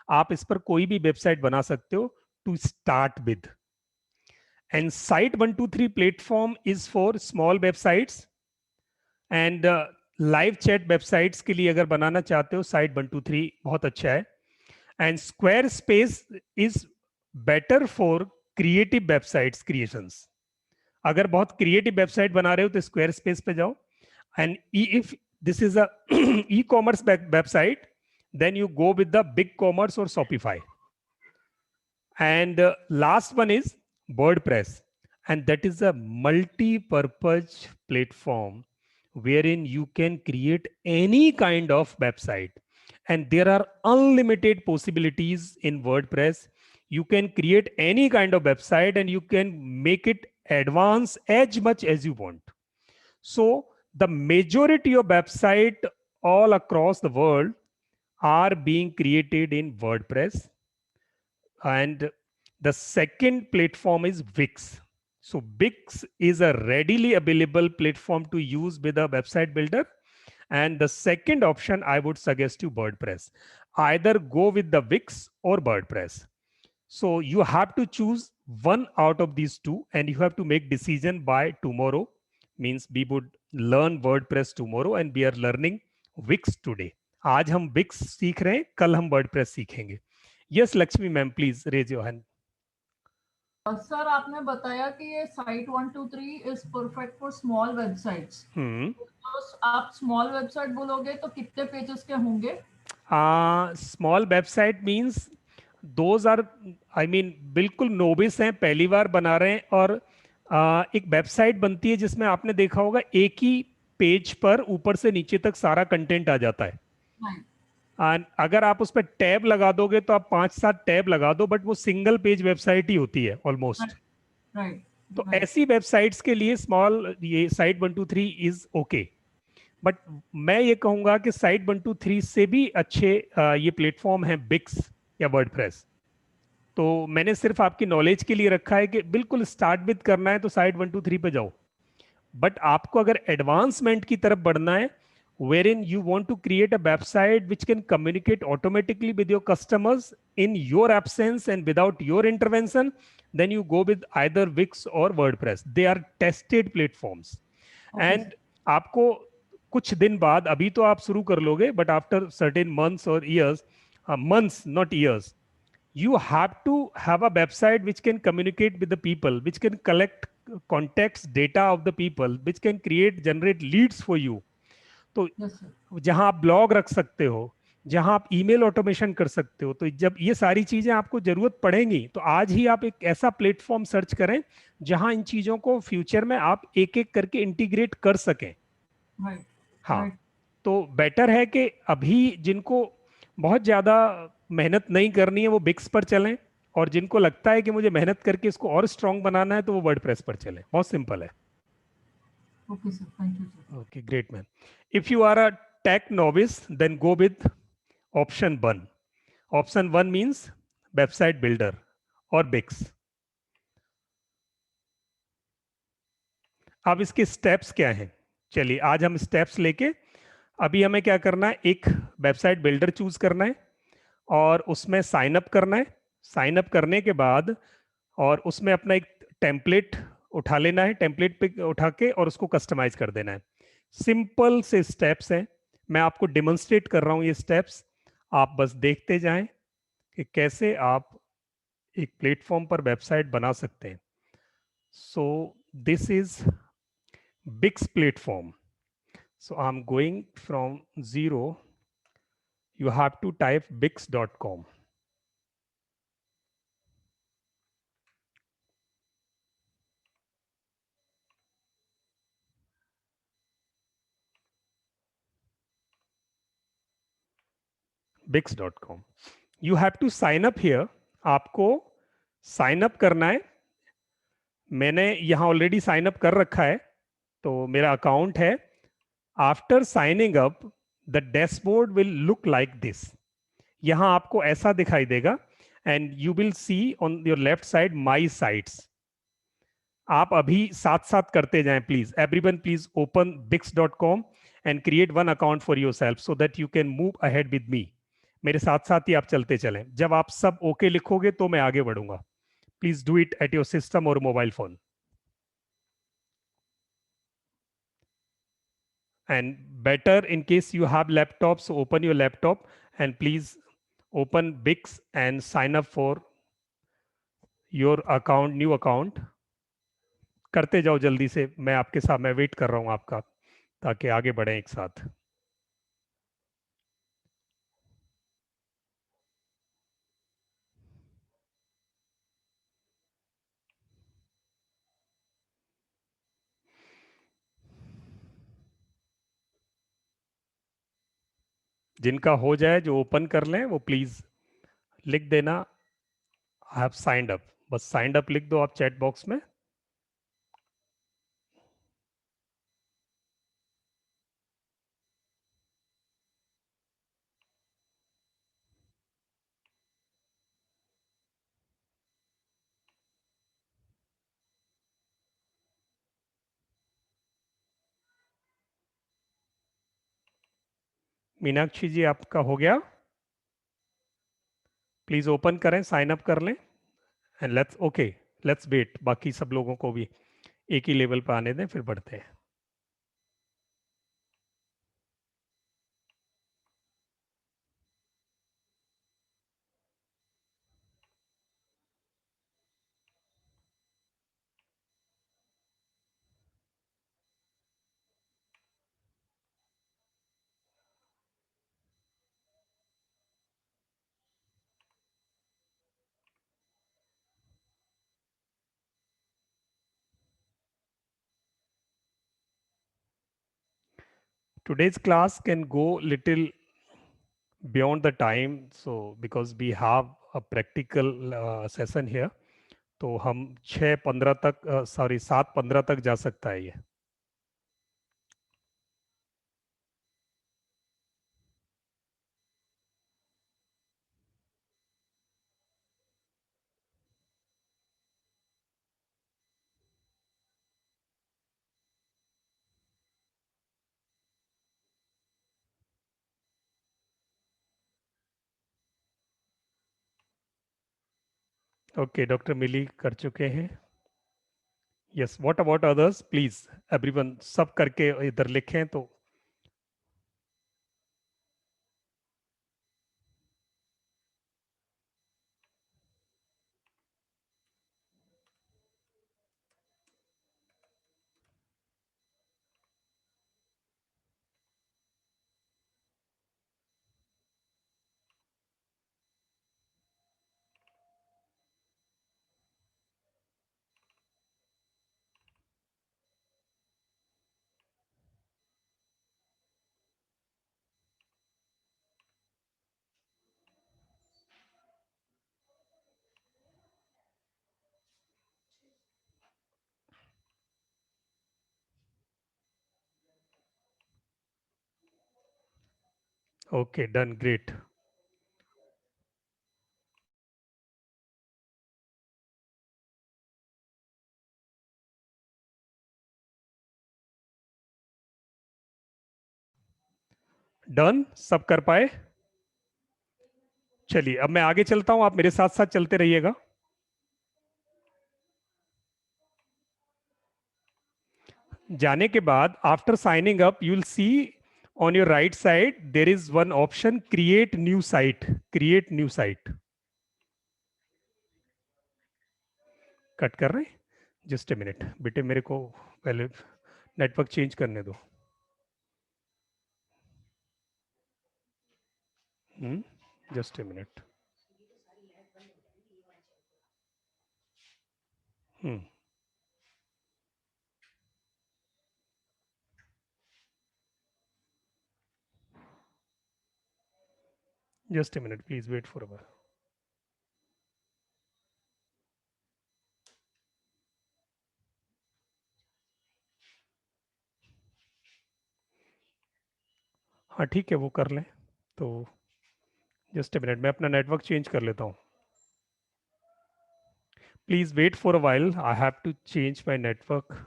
S2: आप इस पर कोई भी वेबसाइट बना सकते हो to start with. And Site123 platform is for small websites and live chat websites के लिए अगर बनाना चाहते हो Site123 बहुत अच्छा है। And Squarespace is better for creative websites creations. अगर बहुत क्रिएटिव वेबसाइट बना रहे हो तो Squarespace पे जाओ। And if this is a e-commerce website, then you go with the BigCommerce or Shopify. And last one is WordPress, and that is a multi-purpose platform wherein you can create any kind of website, and there are unlimited possibilities in WordPress. You can create any kind of website and you can make it advanced as much as you want. So the majority of website all across the world are being created in WordPress. And the second platform is Wix. So Wix is a readily available platform to use with a website builder. And the second option, I would suggest you WordPress. Either go with the Wix or WordPress. So you have to choose one out of these two, and you have to make decision by tomorrow. Means we would learn WordPress tomorrow and we are learning Wix today. आज हम Wix सीख रहे हैं, कल हम WordPress सीखेंगे। Yes, Lakshmi ma'am, please raise your hand.
S3: Sir आपने बताया कि ये Site123 is perfect for small websites. तो आप स्मॉल वेबसाइट बोलोगे तो कितने पेजेस के होंगे?
S2: Small website means those are, I mean बिल्कुल नोविस हैं, पहली बार बना रहे हैं, और एक वेबसाइट बनती है जिसमें आपने देखा होगा एक ही पेज पर ऊपर से नीचे तक सारा कंटेंट आ जाता है। अगर आप उस पर टैब लगा दोगे तो आप 5-7 टैब लगा दो, बट वो सिंगल पेज वेबसाइट ही होती है ऑलमोस्ट। तो ऐसी वेबसाइट्स के लिए स्मॉल ये Site123 इज ओके। बट मैं ये कहूंगा कि Site123 से भी अच्छे ये प्लेटफॉर्म है Wix या WordPress। तो मैंने सिर्फ आपकी नॉलेज के लिए रखा है कि बिल्कुल स्टार्ट विद करना है तो Site123 पे जाओ, बट आपको अगर एडवांसमेंट की तरफ बढ़ना है wherein you want to create a website which can communicate automatically with your customers in your absence and without your intervention, then you go with either Wix or WordPress. They are tested platforms.
S3: Okay,
S2: And आपको कुछ दिन बाद, अभी तो आप शुरू कर लोगे, but after certain months or years, months, not years, you have to have a website which can communicate with the people, which can collect contacts, data of the people, which can generate leads for you. तो
S3: yes sir.
S2: जहां आप blog रख सकते हो, जहां आप email automation कर सकते हो, तो जब ये सारी चीजें आपको जरूरत पड़ेंगी, तो आज ही आप एक ऐसा प्लेटफॉर्म सर्च करें जहां इन चीजों को फ्यूचर में आप एक एक करके इंटीग्रेट कर सकें.
S3: Right.
S2: हाँ,
S3: Right.
S2: तो बेटर है कि अभी जिनको बहुत ज्यादा मेहनत नहीं करनी है वो बिक्स पर चलें, और जिनको लगता है कि मुझे मेहनत करके इसको और स्ट्रांग बनाना है तो वो वर्डप्रेस पर चलें. बहुत सिंपल है.
S3: Okay sir, thank you sir.
S2: Okay, great man. If you are a tech novice, then go with option 1. Option 1 means website builder or Bix. अब इसके स्टेप्स क्या हैं? चलिए आज हम स्टेप्स लेके, अभी हमें क्या करना है, एक वेबसाइट बिल्डर चूज करना है और उसमें साइन अप करना है. साइन अप करने के बाद और उसमें अपना एक टेम्पलेट उठा लेना है, टेम्पलेट पे उठा के और उसको कस्टमाइज कर देना है. सिंपल से स्टेप्स हैं, मैं आपको डेमोन्स्ट्रेट कर रहा हूं ये स्टेप्स, आप बस देखते जाएं कि कैसे आप एक प्लेटफॉर्म पर वेबसाइट बना सकते हैं. So this is Bix platform. So I'm going from 0. You have to type bix.com. Bix.com. You have to sign up here. आपको साइन अप करना है. मैंने यहाँ ऑलरेडी साइन अप कर रखा है, तो मेरा अकाउंट है. After signing up the dashboard will look like this. यहाँ आपको ऐसा दिखाई देगा and you will see on your left side my sites. आप अभी साथ साथ करते जाएं please. Everyone please open bix.com and create one account for yourself so that you can move ahead with me. मेरे साथ साथ ही आप चलते चलें. जब आप सब ओके लिखोगे तो मैं आगे बढ़ूंगा. Please do it at your system और mobile phone. And better in case you have laptops, open your laptop and please open Bix and sign up for your account, new account. करते जाओ जल्दी से, मैं आपके साथ, मैं वेट कर रहा हूं आपका, ताकि आगे बढ़े एक साथ. जिनका हो जाए, जो ओपन कर लें, वो प्लीज लिख देना आई हैव साइंड अप. बस साइंड अप लिख दो आप चैट बॉक्स में. मीनाक्षी जी आपका हो गया? प्लीज ओपन करें, साइन अप कर लें एंड लेट्स वेट. बाकी सब लोगों को भी एक ही लेवल पर आने दें, फिर बढ़ते हैं. Today's class can go little beyond the time, so because we have a practical session here, तो हम 6:15 तक, सॉरी 7:15 तक जा सकता है ये. ओके, डॉक्टर मिली कर चुके हैं। Yes, what about others, please everyone, सब करके इधर लिखें तो। Okay, done, great. डन, सब कर पाए? चलिए अब मैं आगे चलता हूं, आप मेरे साथ साथ चलते रहिएगा। जाने के बाद after signing up you will see on your right side there is one option, create new site. Create new site cut कर रहे हैं, जस्ट ए मिनट बेटे, मेरे को पहले नेटवर्क चेंज करने दो। Just a minute. Just a minute, please wait for a while. हाँ ठीक है, वो कर लें तो। जस्ट ए मिनट, मैं अपना नेटवर्क चेंज कर लेता हूँ। Please wait for a while, I have to change my network.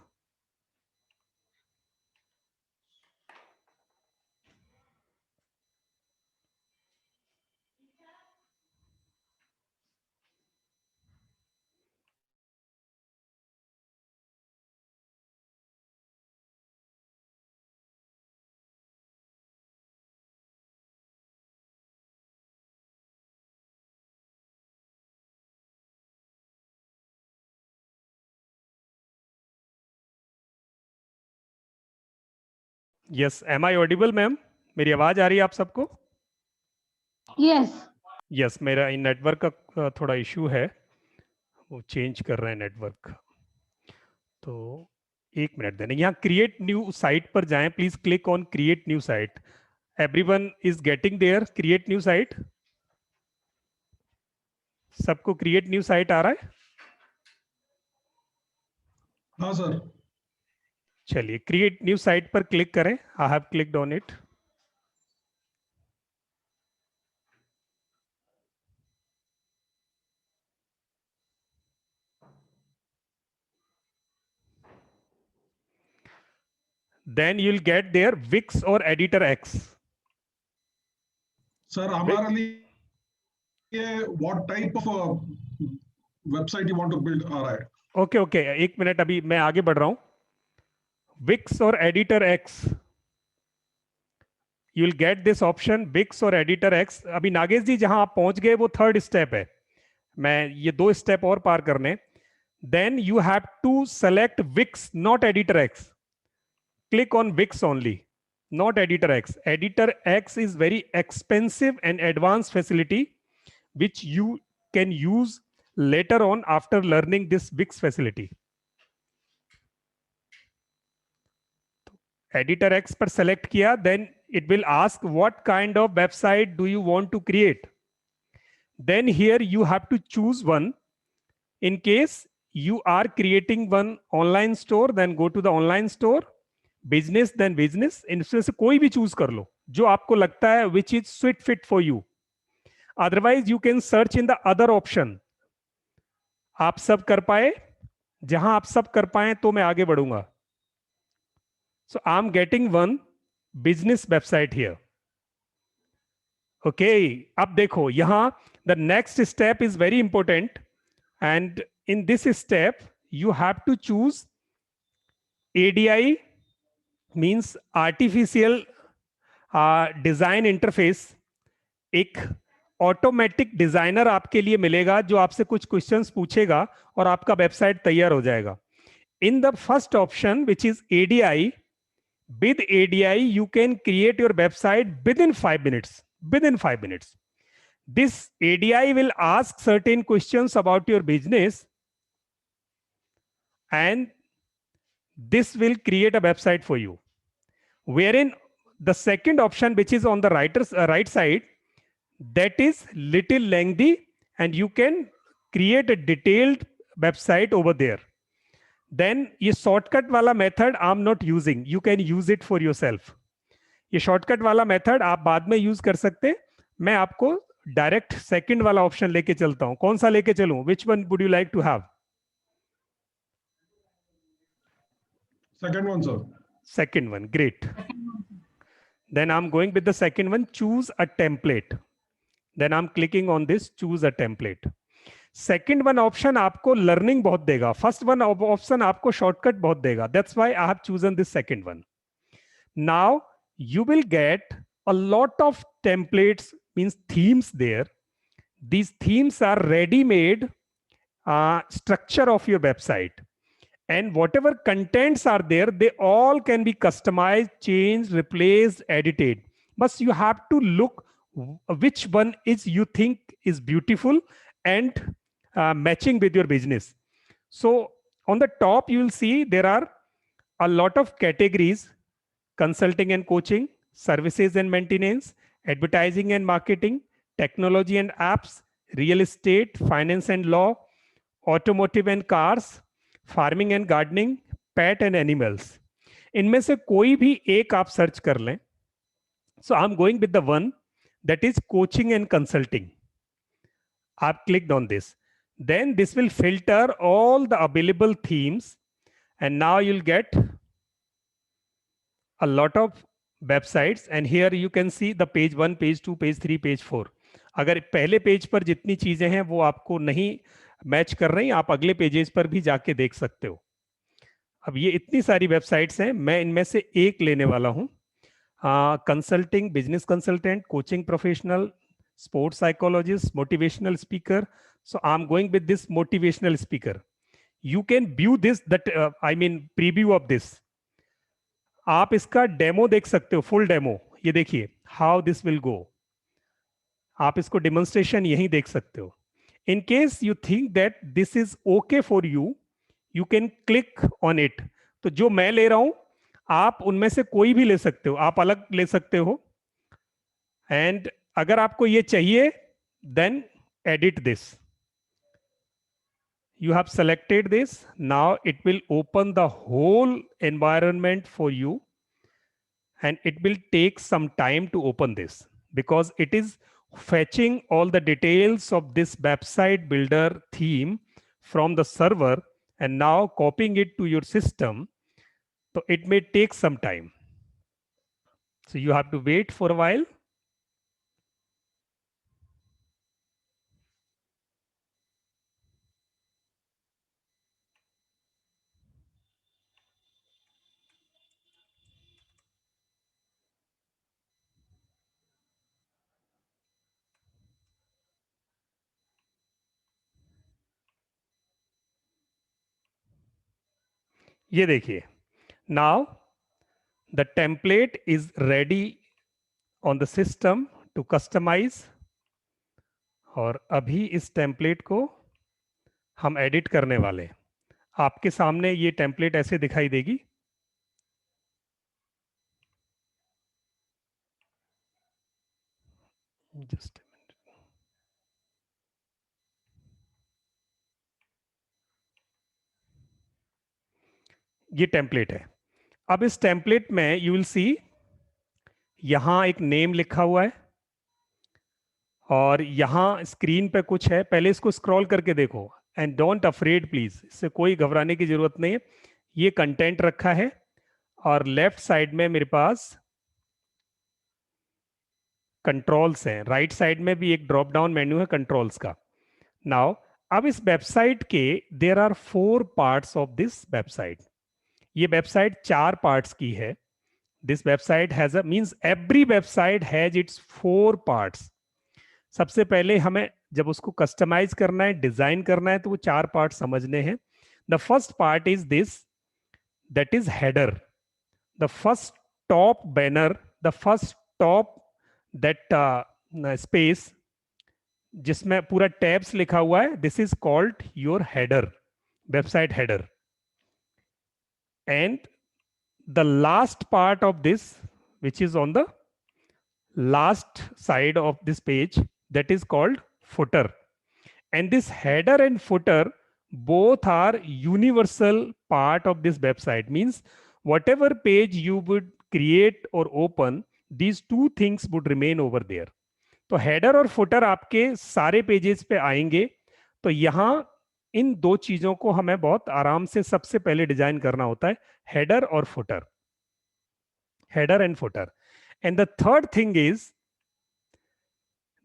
S2: Yes, am I audible ma'am? मेरी आवाज आ रही है आप सबको?
S4: यस।
S2: यस, मेरा नेटवर्क का थोड़ा इशू है, वो चेंज कर रहे हैं नेटवर्क। तो एक मिनट देना, यहाँ क्रिएट न्यू साइट पर जाएं, please click on create new site. Everyone is getting there? Create new site, सबको क्रिएट न्यू साइट आ रहा है?
S7: हाँ सर।
S2: चलिए क्रिएट न्यू साइट पर क्लिक करें। I have clicked on it. Then you'll get there Wix or Editor X.
S7: Sir हमारे लिए what type of website you want to build आ रहा है?
S2: ओके ओके, एक मिनट, अभी मैं आगे बढ़ रहा हूं। Wix और Editor X, you'll get this option Wix और Editor X। अभी नागेश जी जहां आप पहुंच गए वो थर्ड स्टेप है, मैं ये 2 स्टेप और पार करने। Then you have to select Wix, not Editor X. Click on Wix only, not Editor X. Editor X is very expensive and advanced facility which you can use later on after learning this Wix facility. Editor X पर select किया, then it will ask what kind of website do you want to create. Then here you have to choose one. In case you are creating one online store, then go to the online store. Business then business, इनमें से कोई भी choose कर लो जो आपको लगता है which is sweet fit for you. Otherwise you can search in the other option. आप सब कर पाए? जहां आप सब कर पाए तो मैं आगे बढ़ूंगा। So I am getting one business website here. Okay, अब देखो यहां the next step is very important. and in this step you have to choose ADI, means artificial design interface. एक ऑटोमेटिक डिजाइनर आपके लिए मिलेगा जो आपसे कुछ क्वेश्चंस पूछेगा और आपका वेबसाइट तैयार हो जाएगा. In the first option which is ADI, with ADI you can create your website within 5 minutes. This ADI will ask certain questions about your business and this will create a website for you. Wherein the second option, which is on the right side, that is little lengthy and you can create a detailed website over there. Then ये shortcut वाला method I'm not using. You can use it for yourself. ये shortcut वाला method आप बाद में use कर सकते. मैं आपको डायरेक्ट सेकंड वाला ऑप्शन लेके चलता हूं. कौन सा लेके चलूं? Which one would you like to have?
S7: Second one, sir.
S2: Second one, great. Then I'm going with the second one, choose a template. Then I'm clicking on this, choose a template. Second one option आपको learning बहुत देगा. First one option आपको shortcut बहुत देगा. That's why I have chosen this second one. Now you will get a lot of templates, means themes there. These themes are ready-made structure of your website. And whatever contents are there, they all can be customized, changed, replaced, edited. But you have to look which one is you think is beautiful and matching with your business. So on the top, you will see there are a lot of categories: consulting and coaching, services and maintenance, advertising and marketing, technology and apps, real estate, finance and law, automotive and cars, farming and gardening, pet and animals. इनमें से कोई भी एक आप search कर लें. So I am going with the one that is coaching and consulting. आप clicked on this, then this will filter all the available themes and now you will get a lot of websites and here you can see the page 1, page 2, page 3, page 4. अगर पहले page पर जितनी चीजें हैं वो आपको नहीं match कर रही, आप अगले पेजेस पर भी जाके देख सकते हो. अब ये इतनी सारी वेबसाइट्स हैं, मैं इनमें से एक लेने वाला हूं. Consulting, business consultant, coaching professional, sports psychologist, motivational speaker. So I am going with this motivational speaker. You can view this, that I mean preview of this. आप इसका डेमो देख सकते हो, फुल डेमो. ये देखिए हाउ दिस विल गो. आप इसको demonstration यहीं देख सकते हो. In case you think that this is okay for you, you can click on it. तो जो मैं ले रहा हूं, आप उनमें से कोई भी ले सकते हो, आप अलग ले सकते हो. एंड अगर आपको ये चाहिए, then edit this. You have selected this. Now it will open the whole environment for you, and it will take some time to open this because it is fetching all the details of this website builder theme from the server and now copying it to your system. So it may take some time. So you have to wait for a while. ये देखिए, now the template is ready on the system to customize. और अभी इस template को हम edit करने वाले हैं. आपके सामने ये टेम्पलेट ऐसे दिखाई देगी. Just a minute. ये टेम्पलेट है. अब इस टेम्पलेट में यू विल सी यहां एक नेम लिखा हुआ है और यहां स्क्रीन पे कुछ है. पहले इसको स्क्रॉल करके देखो एंड डोंट अफ्रेड प्लीज, इससे कोई घबराने की जरूरत नहीं है. ये कंटेंट रखा है और लेफ्ट साइड में मेरे पास कंट्रोल्स हैं. राइट साइड में भी एक ड्रॉप डाउन मेन्यू है कंट्रोल्स का. नाउ अब इस वेबसाइट के there are 4 parts of this website. ये वेबसाइट 4 पार्ट्स की है। This website has a means every website has its 4 parts. सबसे पहले हमें जब उसको कस्टमाइज करना है, डिजाइन करना है, तो वो 4 पार्ट समझने हैं। The first part is this, that is header. The first top banner, the first top that space जिसमें पूरा टैब्स लिखा हुआ है, this is called your header, website header. And the last part of this which is on the last side of this page, that is called footer. And this header and footer both are universal part of this website, means whatever page you would create or open, these two things would remain over there. तो header और footer आपके सारे pages पे आएंगे। तो यहां इन दो चीजों को हमें बहुत आराम से सबसे पहले डिजाइन करना होता है, हेडर और footer, header and footer. And the third thing is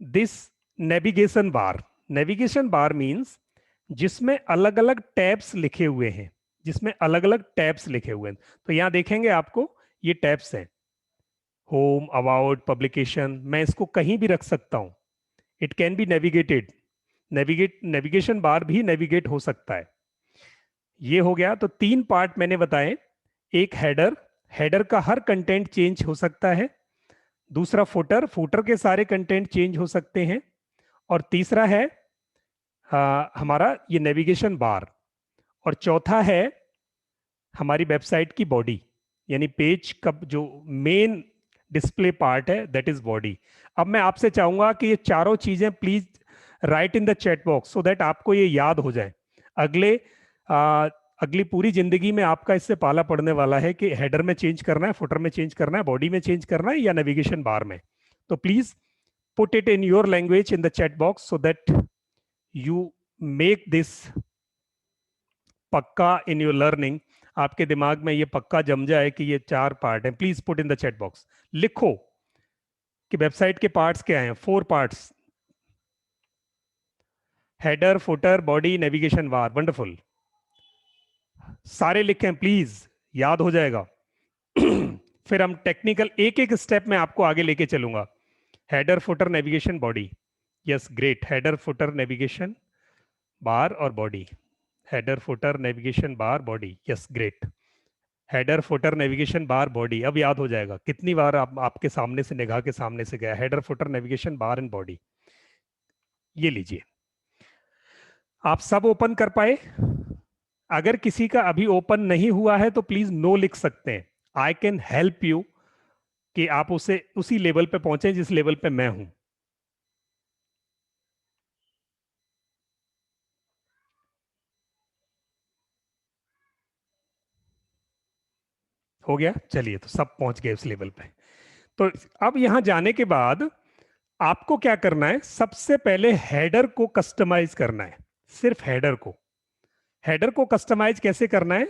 S2: this navigation bar. Navigation bar means जिसमें अलग अलग टैब्स लिखे हुए हैं, जिसमें अलग अलग टैब्स लिखे हुए हैं। तो यहां देखेंगे आपको ये टैब्स हैं, होम, अबाउट, पब्लिकेशन। मैं इसको कहीं भी रख सकता हूं, it can be navigated. Navigation bar भी नेविगेट हो सकता है। ये हो गया। तो 3 पार्ट मैंने बताए, एक हेडर, हेडर का हर कंटेंट चेंज हो सकता है। दूसरा फुटर, फुटर के सारे कंटेंट चेंज हो सकते हैं। और तीसरा है हमारा ये नेविगेशन बार। और चौथा है हमारी वेबसाइट की बॉडी, यानी पेज का जो मेन डिस्प्ले पार्ट है, दैट इज बॉडी। अब मैं आपसे चाहूंगा कि ये चारों चीजें please right in the chat box so that आपको ये याद हो जाए। अगली पूरी जिंदगी में आपका इससे पाला पड़ने वाला है कि हेडर में चेंज करना है, फुटर में चेंज करना है, बॉडी में चेंज करना है या नेविगेशन बार में। तो please put it in your language in the chat box so that you make this पक्का इन योर लर्निंग। आपके दिमाग में ये पक्का जम जाए कि ये 4 पार्ट हैं। Please put in the chat box, लिखो कि वेबसाइट के पार्ट्स क्या हैं। 4 parts, header, footer, body, navigation bar. Wonderful, सारे लिखें प्लीज, याद हो जाएगा। फिर हम टेक्निकल एक एक स्टेप में आपको आगे लेके चलूंगा। Header, footer, navigation, body. Yes, great. Header, footer, navigation bar और body. Header, footer, navigation bar, body. Yes, great. Header, footer, navigation bar, body. अब याद हो जाएगा। कितनी बार आपके सामने से, निगाह के सामने से गया, header, footer, navigation bar and body. ये लीजिए, आप सब ओपन कर पाए? अगर किसी का अभी ओपन नहीं हुआ है तो प्लीज नो लिख सकते हैं। आई कैन हेल्प यू कि आप उसी लेवल पे पहुंचे जिस लेवल पे मैं हूं। हो गया? चलिए, तो सब पहुंच गए उस लेवल पे। तो अब यहां जाने के बाद आपको क्या करना है? सबसे पहले हेडर को कस्टमाइज करना है। सिर्फ हेडर को। हेडर को कस्टमाइज कैसे करना है?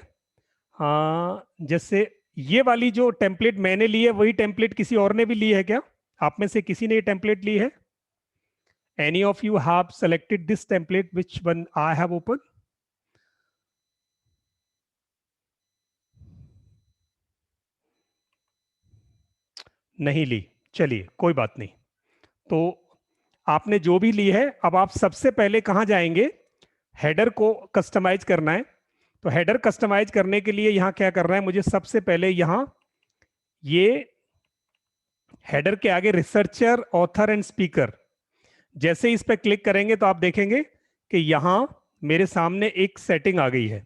S2: जैसे ये वाली जो टेम्पलेट मैंने ली है, वही टेम्पलेट किसी और ने भी ली है क्या? आप में से किसी ने ये टेम्पलेट ली है? Any of you have selected this template which one I have open? नहीं ली, चलिए कोई बात नहीं। तो आपने जो भी ली है, अब आप सबसे पहले कहां जाएंगे? हेडर को कस्टमाइज करना है। तो हेडर कस्टमाइज करने के लिए यहां क्या करना है? मुझे सबसे पहले यहां ये हेडर के आगे रिसर्चर, ऑथर एंड स्पीकर, जैसे इस पे क्लिक करेंगे तो आप देखेंगे कि यहां मेरे सामने एक सेटिंग आ गई है।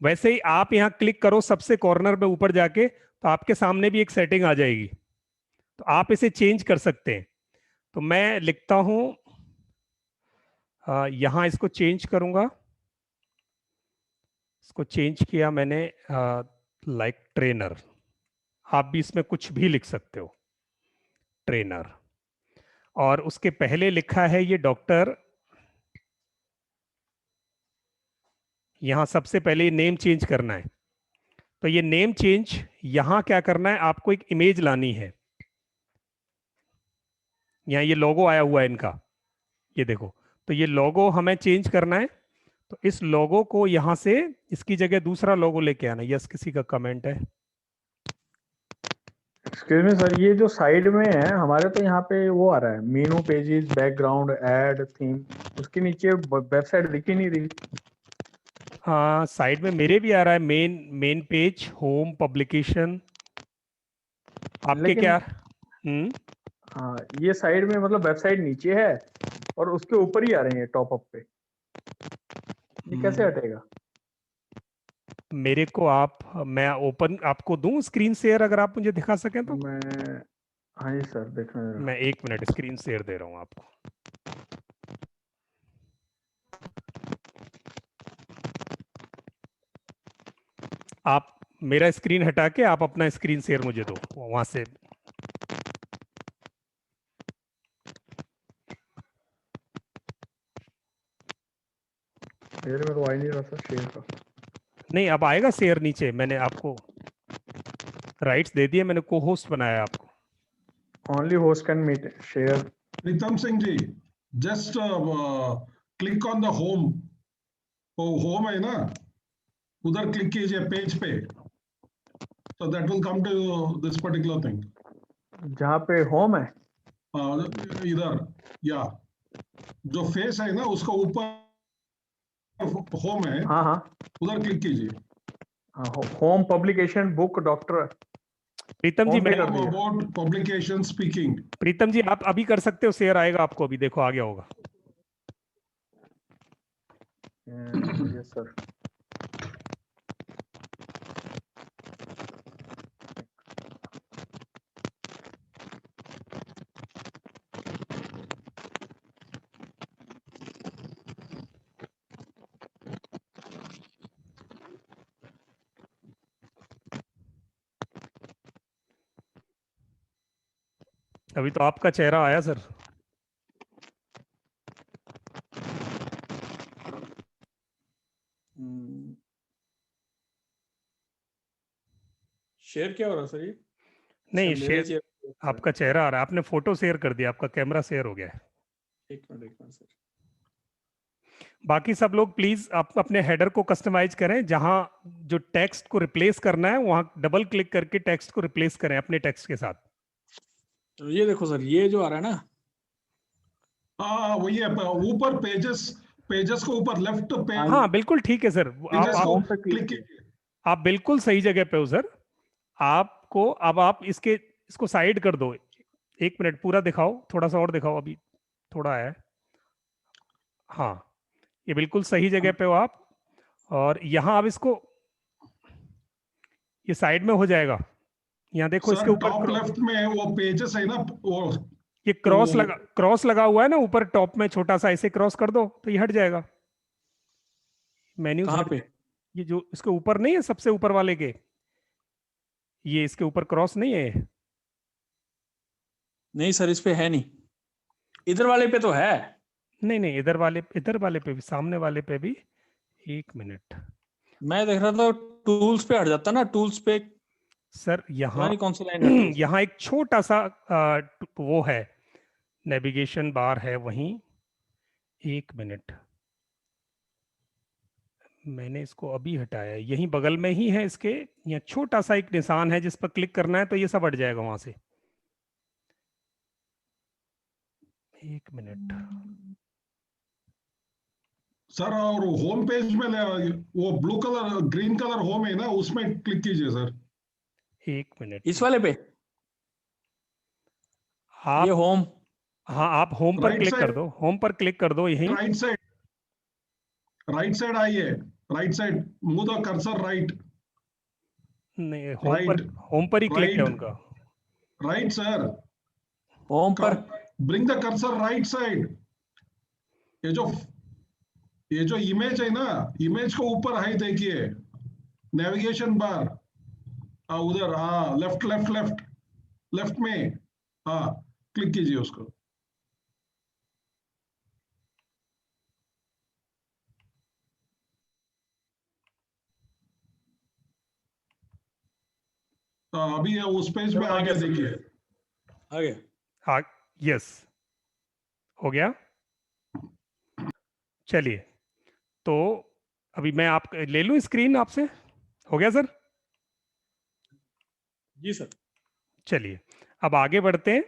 S2: वैसे ही आप यहां क्लिक करो सबसे कॉर्नर में ऊपर जाके, तो आपके सामने भी एक सेटिंग आ जाएगी। तो आप इसे चेंज कर सकते हैं। तो मैं लिखता हूं, यहां इसको चेंज करूंगा। इसको चेंज किया मैंने, लाइक ट्रेनर। आप भी इसमें कुछ भी लिख सकते हो, ट्रेनर। और उसके पहले लिखा है ये डॉक्टर। यहां सबसे पहले नेम चेंज करना है। तो ये नेम चेंज, यहां क्या करना है? आपको एक इमेज लानी है। यहां ये लोगो आया हुआ है इनका, ये देखो। तो तो ये लोगो हमें चेंज करना है, तो इस लोगो को यहाँ से इसकी जगह दूसरा लोगो लेके आना। यस, किसी का कमेंट है?
S8: एक्सक्यूज मी सर, ये जो साइड में है हमारे, तो यहाँ पे वो आ रहा है मेनू पेजेस, बैकग्राउंड, ऐड, थीम, उसके नीचे वेबसाइट दिख ही नहीं रही।
S2: हाँ, साइड में मेरे भी आ रहा है मेन पेज, होम, पब्लिकेशन। आपके
S8: लेकिन
S2: क्या?
S8: हाँ, ये साइड में मतलब वेबसाइट नीचे है और उसके ऊपर ही आ रही है टॉप अप पे, ये कैसे हटेगा?
S2: मेरे को मैं ओपन आपको दूं स्क्रीन शेयर, अगर आप मुझे दिखा सकें तो।
S8: हाँ जी सर, देखना जरा।
S2: मैं 1 मिनट स्क्रीन शेयर दे रहा हूं आपको। आप मेरा स्क्रीन हटा के आप अपना स्क्रीन शेयर मुझे दो वहां से।
S8: शेयर में तो आ ही नहीं रहा सर, शेयर का।
S2: नहीं, अब आएगा शेयर नीचे। मैंने आपको राइट्स दे दिए, मैंने को होस्ट बनाया आपको।
S8: Only host can meet share.
S7: Pritam Singh ji, just click on the home. वो होम है ना, उधर क्लिक कीजिए पेज पे, तो that will come to this particular thing.
S8: जहाँ पे होम है
S7: इधर, या जो फेस है ना उसका ऊपर होम है,
S8: हाँ हाँ
S7: उधर क्लिक कीजिए।
S8: हाँ, home, publication, book, doctor.
S2: Pritam ji,
S8: home पे
S2: मैं
S8: कर दिया।
S7: About publication, speaking.
S2: Pritam ji आप अभी कर सकते हो, शेयर आएगा आपको अभी, देखो आ गया होगा।
S8: Yes sir.
S2: अभी तो आपका चेहरा आया सर।
S8: शेयर क्या हो रहा सर ये?
S2: नहीं,
S8: अच्छा, मेरे
S2: शेयर आपका चेहरा आ रहा है। आपने फोटो शेयर कर दिया, आपका कैमरा शेयर हो गया है।
S8: एक मिनट सर।
S2: बाकी सब लोग प्लीज आप अपने हेडर को कस्टमाइज करें, जहां जो टेक्स्ट को रिप्लेस करना है वहां डबल क्लिक करके टेक्स्ट को रिप्लेस करें अपने टेक्स्ट के साथ।
S8: तो ये देखो सर, ये जो आ रहा है ना,
S7: वही है, ऊपर पेजेस, पेजेस को ऊपर लेफ्ट पे।
S2: हाँ बिल्कुल ठीक है सर।
S7: पेजेस को
S2: आप
S7: क्लिक कीजिए।
S2: आप बिल्कुल सही जगह पे हो सर। आपको अब आप इसको साइड कर दो। 1 मिनट पूरा दिखाओ, थोड़ा सा और दिखाओ, अभी थोड़ा है। हाँ, ये बिल्कुल सही जगह पे हो आप। और यहाँ अब इसको, ये साइड में हो जाएगा। यहाँ देखो इसके
S7: सर
S2: ऊपर
S7: टॉप लेफ्ट में वो पेजेस है ना, वो
S2: ये क्रॉस लगा हुआ है ना ऊपर टॉप में, छोटा सा ऐसे क्रॉस कर दो तो ये हट जाएगा। मेन्यूज
S8: कहाँ पे?
S2: ये जो इसके ऊपर नहीं है, सबसे ऊपर वाले के, ये इसके ऊपर क्रॉस नहीं है।
S8: नहीं सर, इस पे है नहीं, इधर वाले पे तो है।
S2: नहीं नहीं, इधर वाले पे भी, सामने वाले पे भी। 1 मिनट,
S8: मैं देख रहा था टूल्स पे हट जाता ना, टूल्स पे
S2: सर यहाँ
S8: नहीं, कौन सी लाइन हटी है?
S2: यहाँ एक छोटा सा वो है, नेविगेशन बार है वहीं। 1 मिनट, मैंने इसको अभी हटाया, यहीं बगल में ही है इसके। यहाँ छोटा सा एक निशान है जिस पर क्लिक करना है, तो ये सब हट जाएगा वहां से। 1 मिनट
S7: सर, और होम पेज में वो blue colour green colour home है ना, उसमें क्लिक कीजिए सर।
S2: 1 मिनट,
S8: इस वाले पे
S2: आप
S8: ये होम।
S2: हाँ, आप होम पर
S7: राइट
S2: क्लिक कर
S7: साइड,
S2: दो, होम पर क्लिक कर दो यहीं।
S7: राइट साइड आइए, right side, move the cursor right.
S2: नहीं,
S7: राइट,
S2: होम पर ही क्लिक है
S7: राइट,
S2: उनका।
S7: राइट सर,
S8: होम पर
S7: bring the cursor right side. ये जो इमेज है ना, इमेज को ऊपर है देखिए, नेविगेशन बार, उधर, हाँ, लेफ्ट लेफ्ट लेफ्ट लेफ्ट में, हाँ, क्लिक कीजिए उसको। अभी उस पेज में आगे देखिए।
S8: आगे।
S2: हाँ, यस, हो गया। चलिए, तो अभी मैं आप ले लूं स्क्रीन आपसे, हो गया सर?
S5: जी सर।
S2: चलिए अब आगे बढ़ते हैं।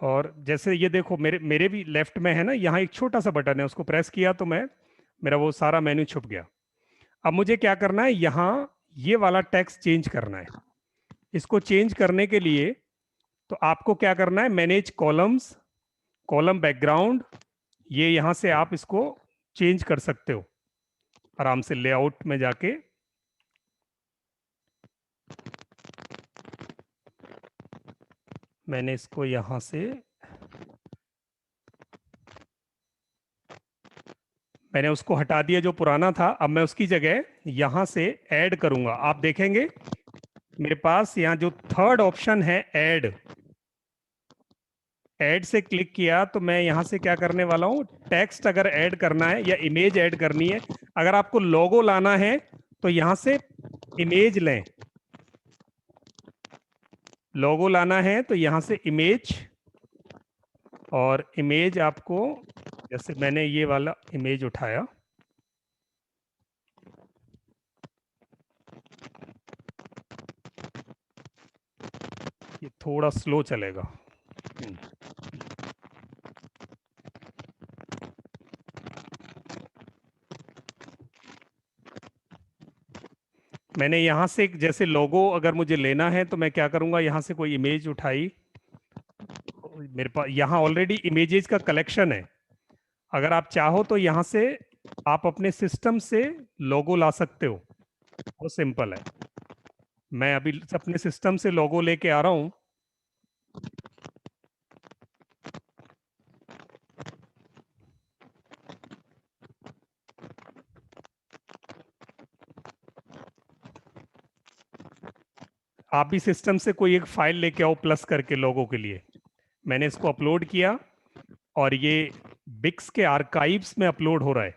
S2: और जैसे ये देखो, मेरे मेरे भी लेफ्ट में है ना, यहाँ एक छोटा सा बटन है, उसको प्रेस किया तो मेरा वो सारा मेन्यू छुप गया। अब मुझे क्या करना है, यहाँ ये वाला टेक्स्ट चेंज करना है। इसको चेंज करने के लिए तो आपको क्या करना है, मैनेज कॉलम्स, कॉलम बैकग्राउंड, ये यहाँ से आप इसको चेंज कर सकते हो आराम से लेआउट में जाके। मैंने इसको यहाँ से, मैंने उसको हटा दिया जो पुराना था। अब मैं उसकी जगह यहाँ से ऐड करूंगा। आप देखेंगे मेरे पास यहाँ जो थर्ड ऑप्शन है ऐड, ऐड से क्लिक किया तो मैं यहाँ से क्या करने वाला हूँ, टेक्स्ट अगर ऐड करना है या इमेज ऐड करनी है, अगर आपको लोगो लाना है तो यहाँ से इमेज लें, लोगो लाना है तो यहाँ से इमेज, और इमेज आपको, जैसे मैंने ये वाला इमेज उठाया, ये थोड़ा स्लो चलेगा। मैंने यहाँ से जैसे लोगो अगर मुझे लेना है तो मैं क्या करूँगा, यहाँ से कोई इमेज उठाई, मेरे पास यहाँ ऑलरेडी इमेजेस का कलेक्शन है। अगर आप चाहो तो यहाँ से आप अपने सिस्टम से लोगो ला सकते हो, वो सिंपल है। मैं अभी अपने सिस्टम से लोगो लेके आ रहा हूँ। आप भी सिस्टम से कोई एक फाइल लेके आओ प्लस करके लोगो के लिए। मैंने इसको अपलोड किया और ये बिक्स के आर्काइव्स में अपलोड हो रहा है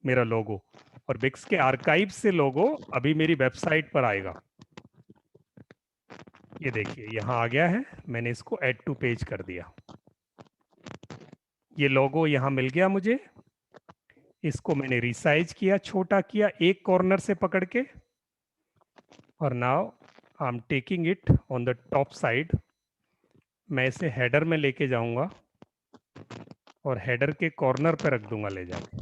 S2: मेरा लोगो, और बिक्स के आर्काइव से लोगो अभी मेरी वेबसाइट पर आएगा। ये देखिए यहाँ आ गया है, मैंने इसको ऐड टू पेज कर दिया। ये लोगो यहाँ मिल गया मुझे, इसको मैंने रिसाइज किया, छोटा किया एक कॉर्नर से पकड़ के, और now I am taking it on the top side. मैं इसे हेडर में लेके जाऊंगा और हेडर के कॉर्नर पे रख दूंगा ले जाके।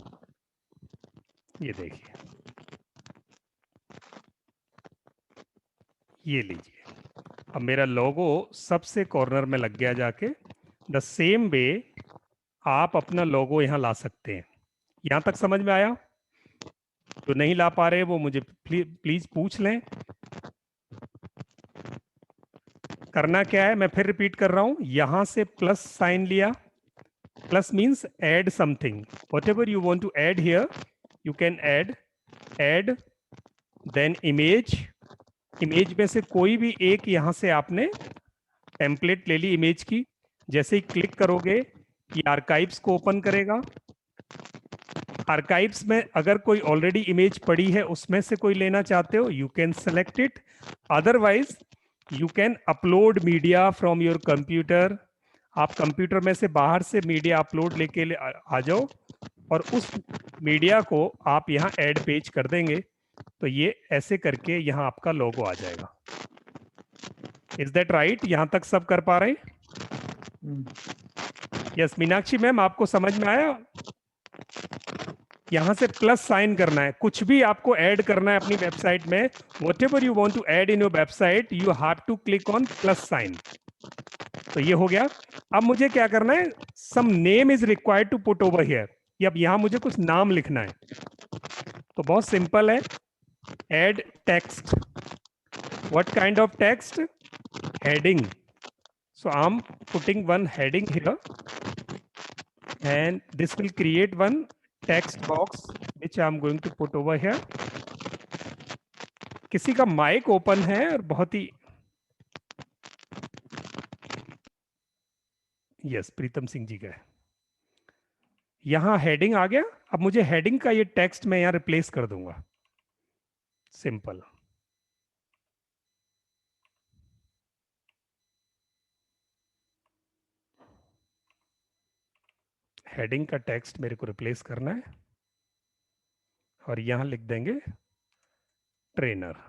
S2: ये देखिए, ये लीजिए, अब मेरा लोगो सबसे कॉर्नर में लग गया जाके। द सेम वे आप अपना लोगो यहाँ ला सकते हैं। यहाँ तक समझ में आया? जो नहीं ला पा रहे वो मुझे प्लीज पूछ लें। करना क्या है, मैं फिर रिपीट कर रहा हूं, यहां से प्लस साइन लिया, plus means add something, whatever you want to add here you can add, then image, image में से कोई भी एक यहां से आपने टेम्पलेट ले ली इमेज की। जैसे ही क्लिक करोगे ये आर्काइव्स को ओपन करेगा। आर्काइव्स में अगर कोई ऑलरेडी इमेज पड़ी है उसमें से कोई लेना चाहते हो you can select it, otherwise you can upload media from your computer. आप कंप्यूटर में से बाहर से मीडिया अपलोड लेके आ जाओ और उस मीडिया को आप यहाँ ऐड पेज कर देंगे, तो ये ऐसे करके यहाँ आपका लोगो आ जाएगा। Is that right? यहाँ तक सब कर पा रहे हैं? यस मीनाक्षी मैम, आपको समझ में आया? यहां से प्लस साइन करना है, कुछ भी आपको ऐड करना है अपनी वेबसाइट में, whatever you want to add in your website you have to click on plus sign. तो ये हो गया। अब मुझे क्या करना है, some name is required to put over here. अब यहां मुझे कुछ नाम लिखना है, तो बहुत सिंपल है, add text. What kind of text? Heading. So I am putting one heading here and this will create one text box which I am going to put over here. किसी का माइक ओपन है और बहुत ही, yes प्रीतम सिंह जी का है। यहां heading आ गया। अब मुझे हेडिंग का ये टेक्स्ट मैं यहां रिप्लेस कर दूंगा, सिंपल। हेडिंग का टेक्स्ट मेरे को रिप्लेस करना है। और यहां लिख देंगे trainer.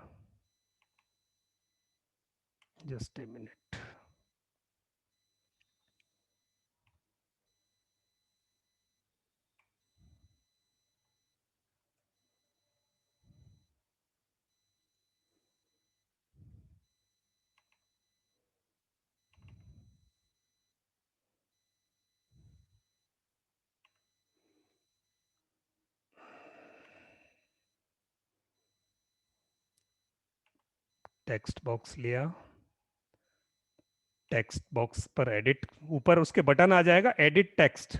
S2: Just a minute. Text box लिया, टेक्स्ट बॉक्स पर एडिट, ऊपर उसके बटन आ जाएगा एडिट टेक्स्ट।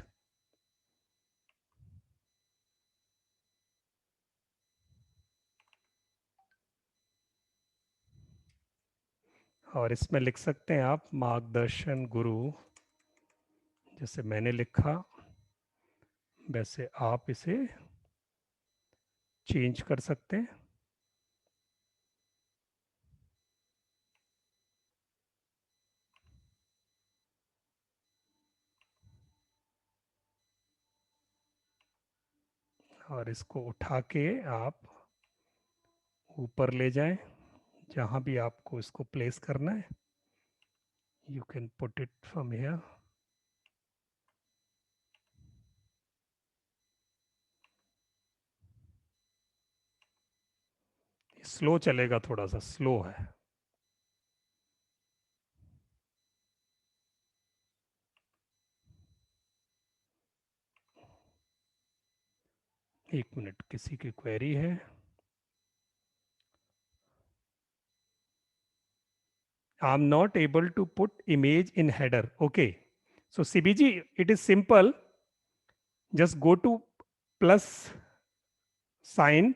S2: और इसमें लिख सकते हैं आप मार्गदर्शन गुरु, जैसे मैंने लिखा वैसे आप इसे चेंज कर सकते हैं। और इसको उठा के आप ऊपर ले जाएं, जहां भी आपको इसको प्लेस करना है। You can put it from here. Slow चलेगा, थोड़ा सा स्लो है। एक मिनट, किसी की क्वेरी है? I'm not able to put image in header. Okay. So CBG, it is simple. Just go to plus sign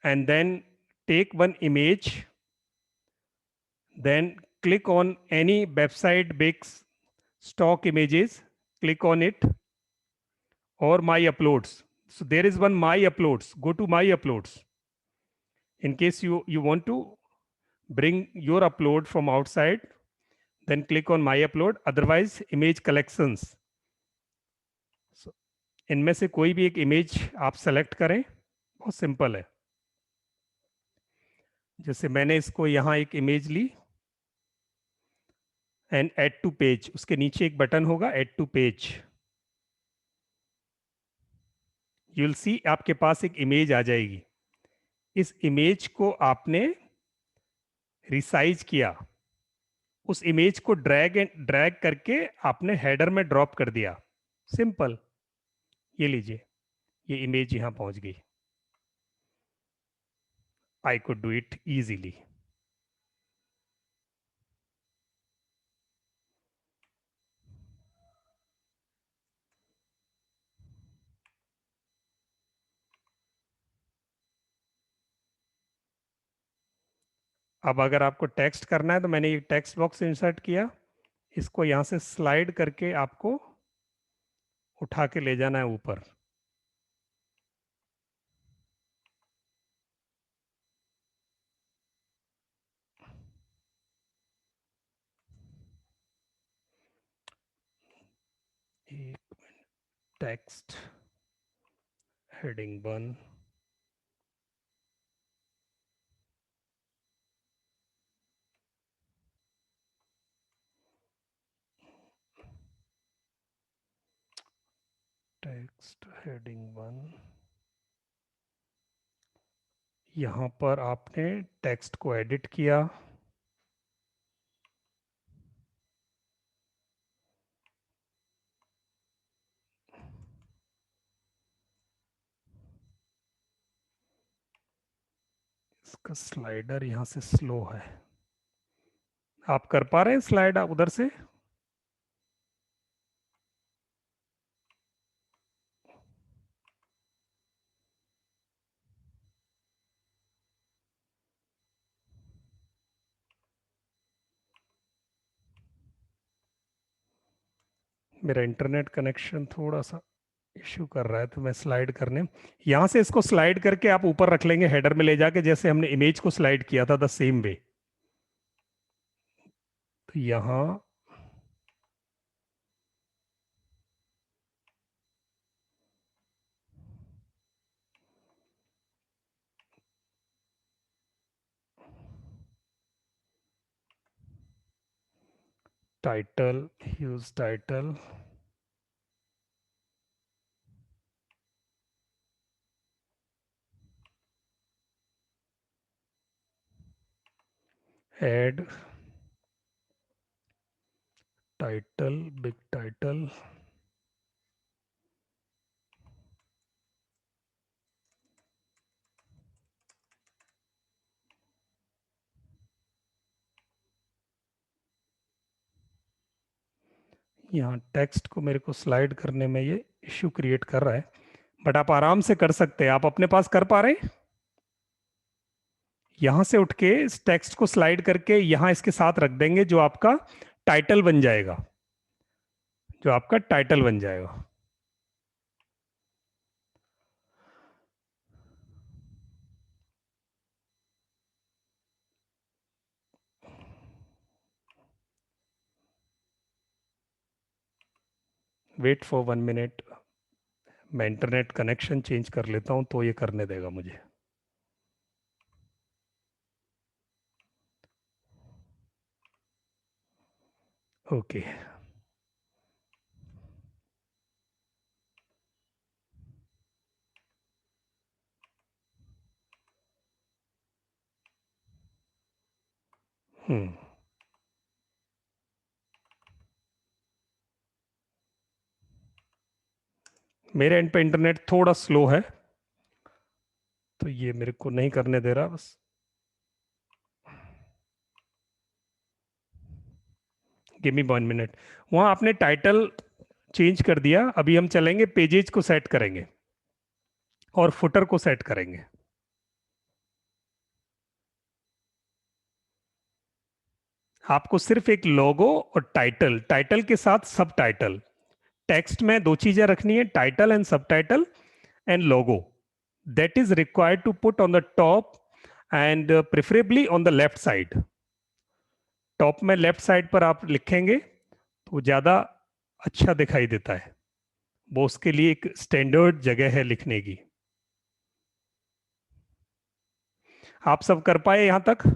S2: and then take one image. Then click on any website big stock images. Click on it or my uploads. So there is one my uploads. Go to my uploads. In case you want to bring your upload from outside, then click on my upload. Otherwise image collections. So इनमें से कोई भी एक image आप select करें, बहुत simple है। जैसे मैंने इसको यहां एक इमेज ली एंड ऐड टू पेज, उसके नीचे एक बटन होगा add to page. You will see आपके पास एक इमेज आ जाएगी। इस इमेज को आपने रिसाइज किया, उस इमेज को ड्रैग करके आपने हेडर में ड्रॉप कर दिया। सिंपल। ये लीजिए, ये इमेज यहां पहुंच गई। I could do it easily. अब अगर आपको टेक्स्ट करना है तो मैंने ये टेक्स्ट बॉक्स इंसर्ट किया, इसको यहां से स्लाइड करके आपको उठा के ले जाना है ऊपर। एक टेक्स्ट हेडिंग 1, टेक्स्ट हेडिंग 1। यहां पर आपने टेक्स्ट को एडिट किया, इसका स्लाइडर यहां से स्लो है। आप कर पा रहे हैं स्लाइड उधर से? मेरा इंटरनेट कनेक्शन थोड़ा सा इश्यू कर रहा है, तो मैं स्लाइड करने, यहां से इसको स्लाइड करके आप ऊपर रख लेंगे हेडर में ले जाके, जैसे हमने इमेज को स्लाइड किया था द सेम वे। तो यहां title, use title. Add title, big title. यहाँ टेक्स्ट को मेरे को स्लाइड करने में ये इश्यू क्रिएट कर रहा है, बट आप आराम से कर सकते हैं। आप अपने पास कर पा रहे हैं? यहां से उठ के इस टेक्स्ट को स्लाइड करके यहां इसके साथ रख देंगे, जो आपका टाइटल बन जाएगा, जो आपका टाइटल बन जाएगा। वेट फॉर 1 मिनट, मैं इंटरनेट कनेक्शन चेंज कर लेता हूं तो ये करने देगा मुझे। ओके मेरे एंड पे इंटरनेट थोड़ा स्लो है, तो ये मेरे को नहीं करने दे रहा। बस गिव मी 1 मिनट। वहां आपने टाइटल चेंज कर दिया, अभी हम चलेंगे पेजेज को सेट करेंगे और फुटर को सेट करेंगे। आपको सिर्फ एक लोगो और टाइटल, टाइटल के साथ सब टाइटल, टेक्स्ट में 2 चीजें रखनी है, title and subtitle and logo, that is required to put on the top and preferably on the left side. Top में लेफ्ट साइड पर आप लिखेंगे तो ज्यादा अच्छा दिखाई देता है, वो उसके लिए एक स्टैंडर्ड जगह है लिखने की। आप सब कर पाए यहां तक?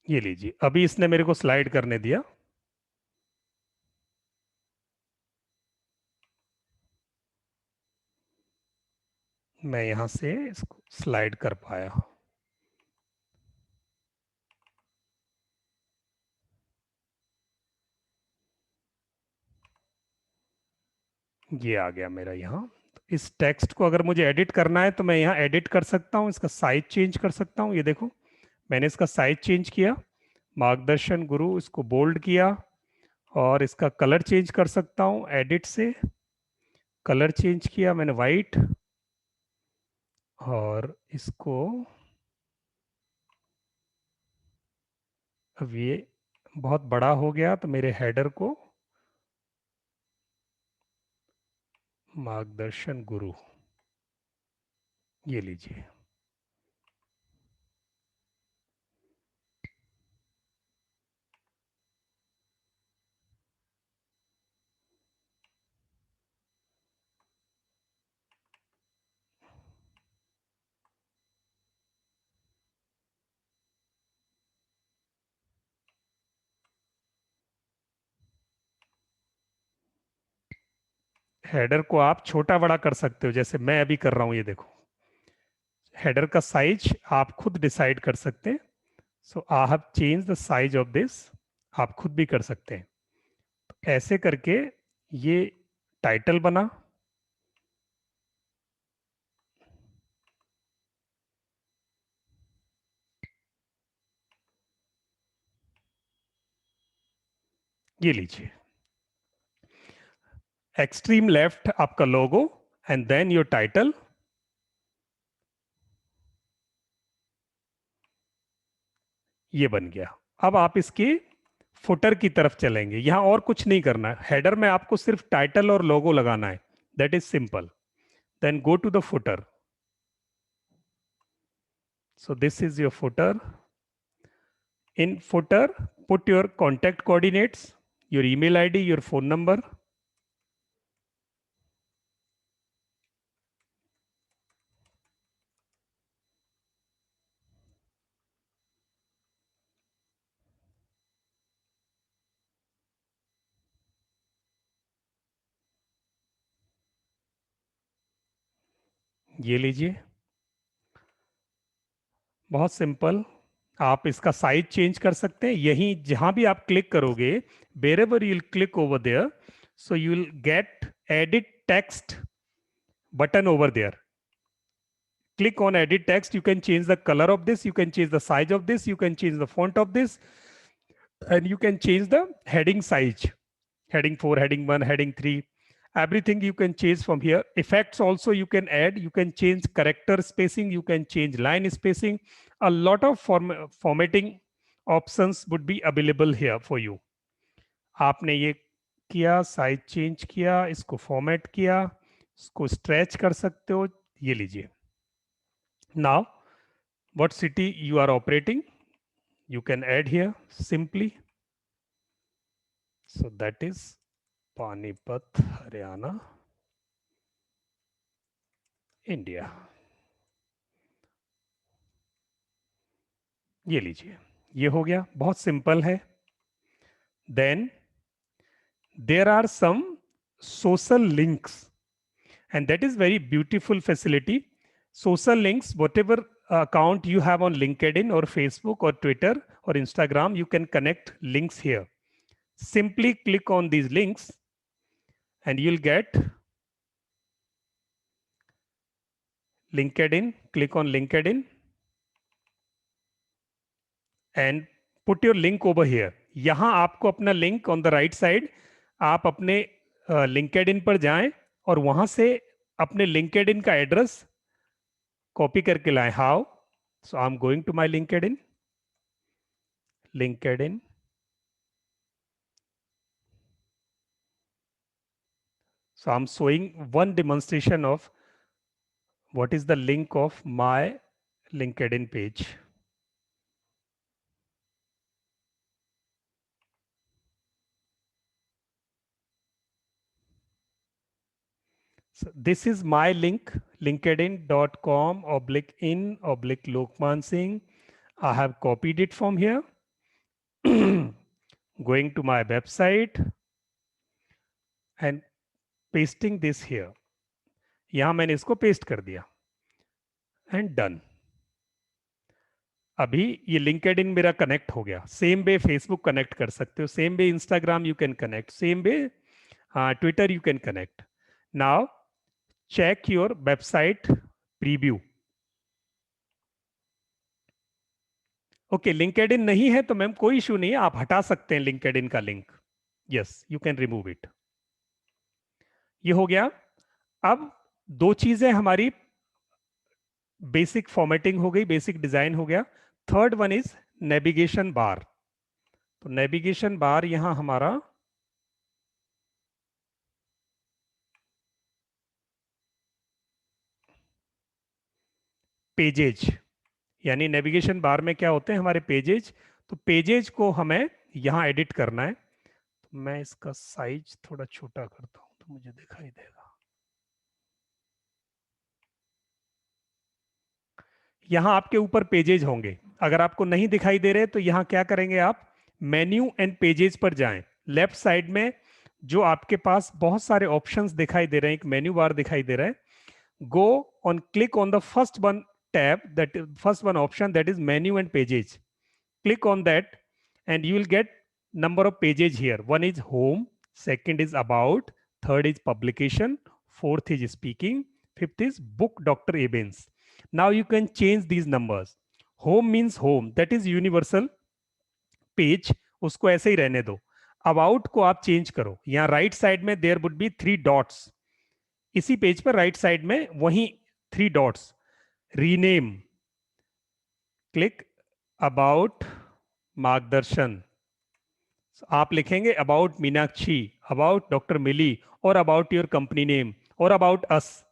S2: ये लीजिए, अभी इसने मेरे को स्लाइड करने दिया। मैं यहां से इसको स्लाइड कर पाया। ये आ गया मेरा यहाँ। इस टेक्स्ट को अगर मुझे एडिट करना है तो मैं यहाँ एडिट कर सकता हूँ, इसका साइज चेंज कर सकता हूँ। ये देखो मैंने इसका साइज चेंज किया, मार्गदर्शन गुरु, इसको बोल्ड किया, और इसका कलर चेंज कर सकता हूँ। एडिट से कलर चेंज किया मैंने वाइट, और इसको अब ये बहुत बड़ा हो गया तो मेरे हेडर को मार्गदर्शन गुरु, ये लीजिए। हेडर को आप छोटा बड़ा कर सकते हो, जैसे मैं अभी कर रहा हूं। ये देखो हेडर का साइज आप खुद डिसाइड कर सकते हैं। So I have change the size of this, आप खुद भी कर सकते हैं। तो ऐसे करके ये टाइटल बना, ये लीजिए एक्सट्रीम लेफ्ट आपका logo and then your title. ये बन गया। अब आप इसकी फुटर की तरफ चलेंगे, यहां और कुछ नहीं करना है। हेडर में आपको सिर्फ टाइटल और लोगो लगाना है, that is simple. Then go to the footer. So this is your footer. In footer, put your contact coordinates, your email ID, your phone number. ये लीजिए, बहुत सिंपल। आप इसका साइज चेंज कर सकते हैं। यहीं जहां भी आप क्लिक करोगे, wherever you'll click over there, so you'll get edit text button over there. Click on edit text. You can change the color of this, you can change the size of this, you can change the font of this, and you can change the heading size. Heading 4, heading 1, heading 3. Everything you can change from here. Effects also you can add. You can change character spacing, you can change line spacing. A lot of formatting options would be available here for you. आपने ये किया, size change किया, इसको format किया, इसको stretch कर सकते हो। ये लीजिए। Now, what city you are operating, you can add here simply. So that is Panipat, Haryana, India. ये लीजिए, ये हो गया, बहुत सिंपल है। Then there are some social links, and that is very beautiful facility. Social links, whatever account you have on LinkedIn or Facebook or Twitter or Instagram, you can connect links here. Simply click on these links and you'll get LinkedIn. Click on LinkedIn and put your link over here. यहां आपको अपना link on the right side, आप अपने LinkedIn पर जाएं और वहां से अपने LinkedIn का एड्रेस कॉपी करके लाएं. How? So I'm going to my LinkedIn. So I'm showing one demonstration of what is the link of my LinkedIn page. So this is my link, linkedin.com/in/Lokman Singh. I have copied it from here. Going to my website and pasting this here. यहां मैंने इसको paste कर दिया and done. अभी ये LinkedIn मेरा connect हो गया. सेम वे फेसबुक कनेक्ट कर सकते हो, same way Instagram you can connect, same way Twitter you can connect. Now check your website preview. Okay, LinkedIn नहीं है तो मैम कोई इशू नहीं है, आप हटा सकते हैं लिंक्डइन का link. Yes, you can remove it. ये हो गया. अब दो चीजें हमारी बेसिक फॉर्मेटिंग हो गई, बेसिक डिजाइन हो गया. Third one is navigation bar. तो नेविगेशन बार यहां हमारा पेजेज, यानी नेविगेशन बार में क्या होते हैं हमारे पेजेज. तो पेजेज को हमें यहां एडिट करना है. तो मैं इसका साइज थोड़ा छोटा करता हूं तो मुझे दिखाई देगा. यहां आपके ऊपर पेजेज होंगे. अगर आपको नहीं दिखाई दे रहे तो यहां क्या करेंगे आप, मेन्यू एंड पेजेज पर जाएं. लेफ्ट साइड में जो आपके पास बहुत सारे ऑप्शंस दिखाई दे रहे हैं, एक मेन्यू बार दिखाई दे रहा है. Go on, click on the first one tab, that is first one option, that is menu and pages. Click on that and you will get number of pages here. One is home, second is about, third is publication, fourth is speaking, fifth is book Dr. Evans. Now you can change these numbers. Home means home, that is universal page, उसको ऐसे ही रहने दो. About को आप change करो. यहाँ right side में there would be 3 dots. इसी पेज पर राइट साइड में वही 3 dots. रीनेम, क्लिक अबाउट मार्गदर्शन. आप लिखेंगे अबाउट मीनाक्षी, अबाउट डॉक्टर मिली, और अबाउट योर कंपनी नेम, और अबाउट अस.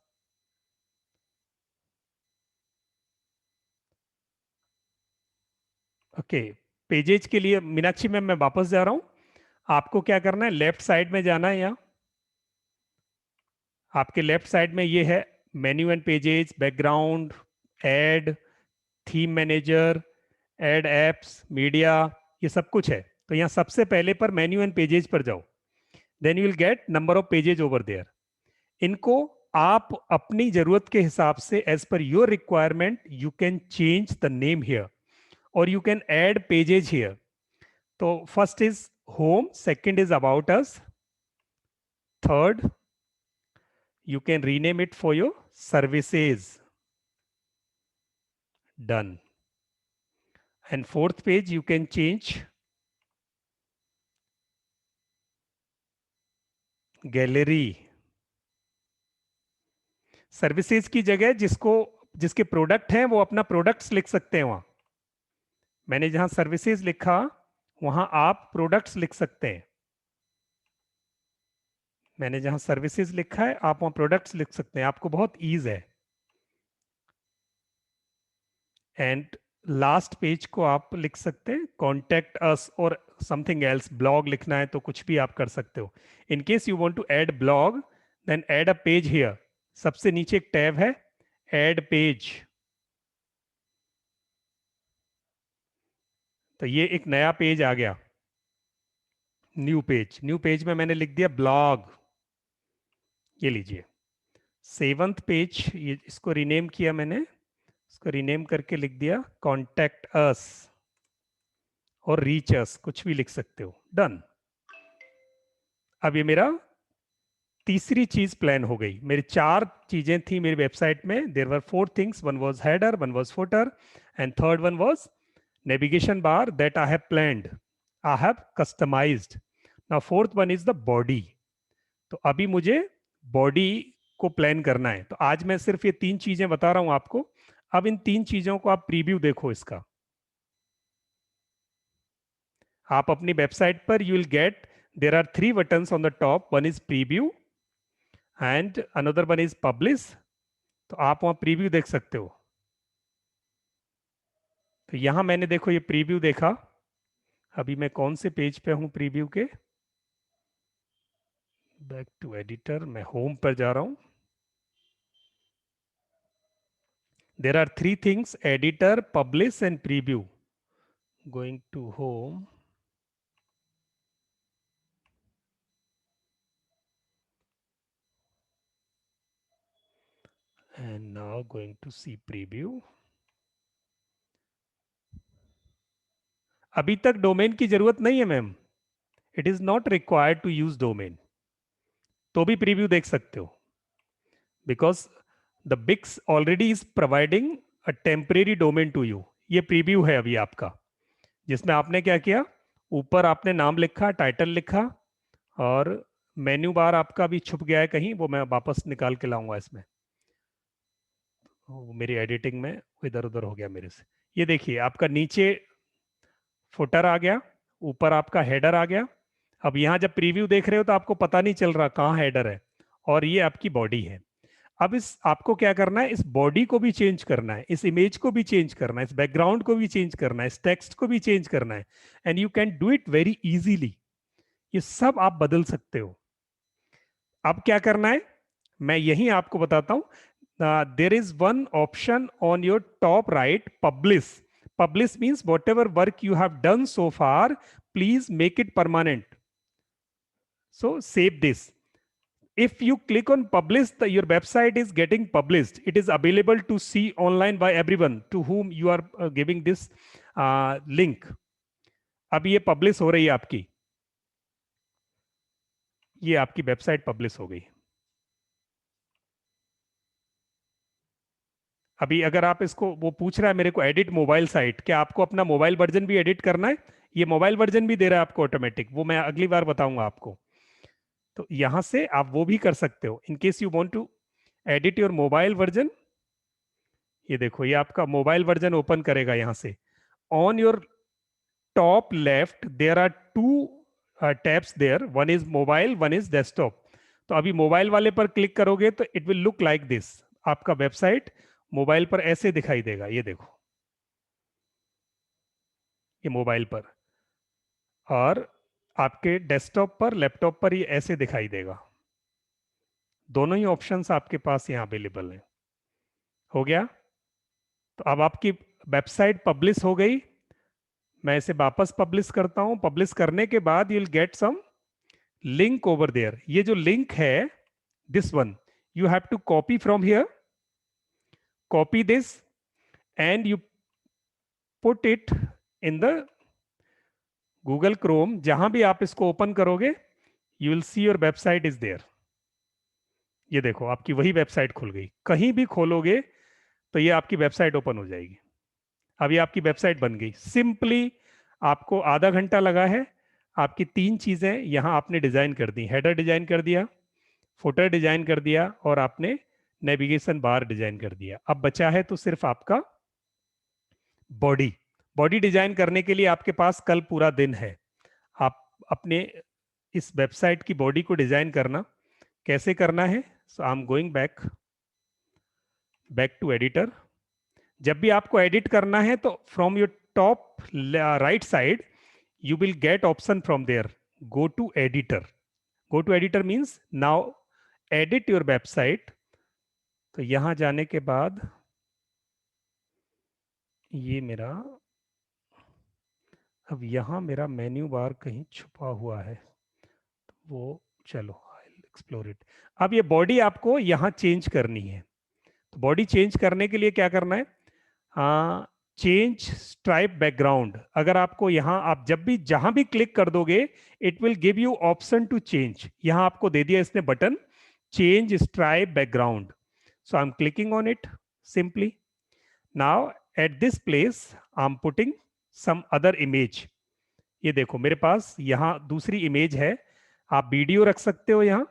S2: ओके, पेजेज के लिए मीनाक्षी मैम मैं वापस जा रहा हूं। आपको क्या करना है, लेफ्ट साइड में जाना है। यहाँ आपके लेफ्ट साइड में ये है menu and pages, background, add, theme manager, add apps, media, ये सब कुछ है। तो यहाँ सबसे पहले पर मेन्यू एंड पेजेज पर जाओ, then you will get number of pages over there. इनको आप अपनी जरूरत के हिसाब से as per your requirement you can change the name here और you can add pages here. तो first is home, second is about us, third you can rename it for your services, done, and fourth page you can change gallery। Services की जगह जिसके product हैं वो अपना products लिख सकते हैं। वहां मैंने जहां सर्विसेज लिखा वहां आप प्रोडक्ट्स लिख सकते हैं। मैंने जहां सर्विसेज लिखा है आप वहां प्रोडक्ट्स लिख सकते हैं, आपको बहुत ईज है। एंड लास्ट पेज को आप लिख सकते हैं कॉन्टेक्ट अस और समथिंग एल्स। ब्लॉग लिखना है तो कुछ भी आप कर सकते हो। In case you want to add blog, then add a page here. सबसे नीचे एक टैब है ऐड पेज, तो ये एक नया पेज आ गया, न्यू पेज। न्यू पेज में मैंने लिख दिया ब्लॉग, ये लीजिए। सेवंथ पेज, ये इसको रीनेम किया मैंने, इसको रीनेम करके लिख दिया कॉन्टैक्ट अस और रीच अस, कुछ भी लिख सकते हो, डन। अब ये मेरा तीसरी चीज प्लान हो गई। मेरी 4 चीजें थी मेरी वेबसाइट में। There were 4 things, one was header, one was footer and third one was navigation bar that I have planned, I have customized. Now fourth one is the body. तो अभी मुझे बॉडी को प्लान करना है। तो आज मैं सिर्फ ये 3 चीजें बता रहा हूं आपको। अब इन 3 चीजों को आप प्रीव्यू देखो इसका। आप अपनी वेबसाइट पर you will get there are 3 buttons on the top, one is preview and another one is publish. तो आप वहां प्रीव्यू देख सकते हो। तो यहां मैंने देखो ये प्रीव्यू देखा। अभी मैं कौन से पेज पे हूं प्रीव्यू के, बैक टू एडिटर, मैं होम पर जा रहा हूं। There are 3 things: editor, publish and preview. Going to home. And now going to see preview. अभी तक डोमेन की जरूरत नहीं है ma'am, it is not required to use domain, तो भी प्रीव्यू देख सकते हो, because the Wix already is providing a temporary domain to you. ये प्रीव्यू है अभी आपका, जिसमें आपने क्या किया, ऊपर आपने नाम लिखा, टाइटल लिखा और मेन्यू बार आपका भी छुप गया है कहीं, वो मैं वापस निकाल के लाऊंगा इसमें। वो मेरी एडिटिंग में इधर उधर हो गया मेरे से। ये देखिए आपका नीचे फुटर आ गया, ऊपर आपका हेडर आ गया। अब यहाँ जब प्रीव्यू देख रहे हो तो आपको पता नहीं चल रहा कहाँ हेडर है, और ये आपकी बॉडी है। अब इस आपको क्या करना है, इस बॉडी को भी चेंज करना है, इस इमेज को भी चेंज करना है, इस बैकग्राउंड को भी चेंज करना है, इस टेक्स्ट को भी चेंज करना है। And you can do it very easily. ये सब आप बदल सकते हो। अब क्या करना है मैं यही आपको बताता हूं। There is one option on your top right, publish. Publish means whatever work you have done so far, please make it permanent. So save this. If you click on publish, your website is getting published. It is available to see online by everyone to whom you are giving this link. अब ये publish हो रही है आपकी, ये आपकी website publish हो गई। अभी अगर आप इसको, वो पूछ रहा है मेरे को एडिट मोबाइल साइट, क्या आपको अपना मोबाइल वर्जन भी एडिट करना है? ये मोबाइल वर्जन भी दे रहा है आपको ऑटोमेटिक, वो मैं अगली बार बताऊंगा आपको। तो यहां से आप वो भी कर सकते हो in case you want to edit your mobile version. ये देखो ये आपका मोबाइल वर्जन ओपन करेगा। यहां से on your top left there are 2 tabs there, one is mobile, one is desktop. तो अभी मोबाइल वाले पर क्लिक करोगे तो it will look like this. आपका वेबसाइट मोबाइल पर ऐसे दिखाई देगा, ये देखो। ये मोबाइल पर, और आपके डेस्कटॉप पर, लैपटॉप पर ये ऐसे दिखाई देगा। दोनों ही ऑप्शंस आपके पास यहाँ अवेलेबल हैं। हो गया? तो अब आपकी वेबसाइट पब्लिश हो गई। मैं इसे वापस पब्लिश करता हूं। पब्लिश करने के बाद you will get some link over there. ये जो लिंक है, this one, you have to copy from here, copy this, and you put it in the Google Chrome। जहां भी आप इसको ओपन करोगे, you will see your website is there। ये देखो, आपकी वही वेबसाइट खुल गई। कहीं भी खोलोगे तो ये आपकी वेबसाइट ओपन हो जाएगी। अब ये आपकी वेबसाइट बन गई। सिंपली आपको आधा घंटा लगा है। आपकी 3 चीजें यहां आपने डिजाइन कर दी। हेडर डिजाइन कर दिया, फुटर डिजाइन कर दिया, और आपने नेविगेशन बार डिजाइन कर दिया। अब बचा है तो सिर्फ आपका बॉडी। बॉडी डिजाइन करने के लिए आपके पास कल पूरा दिन है। आप अपने इस वेबसाइट की बॉडी को डिजाइन करना कैसे करना है। So I am going back to editor. जब भी आपको एडिट करना है तो from your top right side you will get option from there, go to editor। go to editor means now edit your website। तो यहां जाने के बाद ये मेरा, अब यहां मेरा मेन्यू बार कहीं छुपा हुआ है, तो वो चलो एक्सप्लोर इट। अब ये बॉडी आपको यहां चेंज करनी है। तो बॉडी चेंज करने के लिए क्या करना है, चेंज स्ट्राइप बैकग्राउंड। अगर आपको यहां, आप जब भी जहां भी क्लिक कर दोगे, it will give you option to change. यहां आपको दे दिया इसने button, change stripe background. So I am clicking on it simply. Now at this place I am putting some other image. ये देखो मेरे पास यहां दूसरी इमेज है। आप वीडियो रख सकते हो। यहां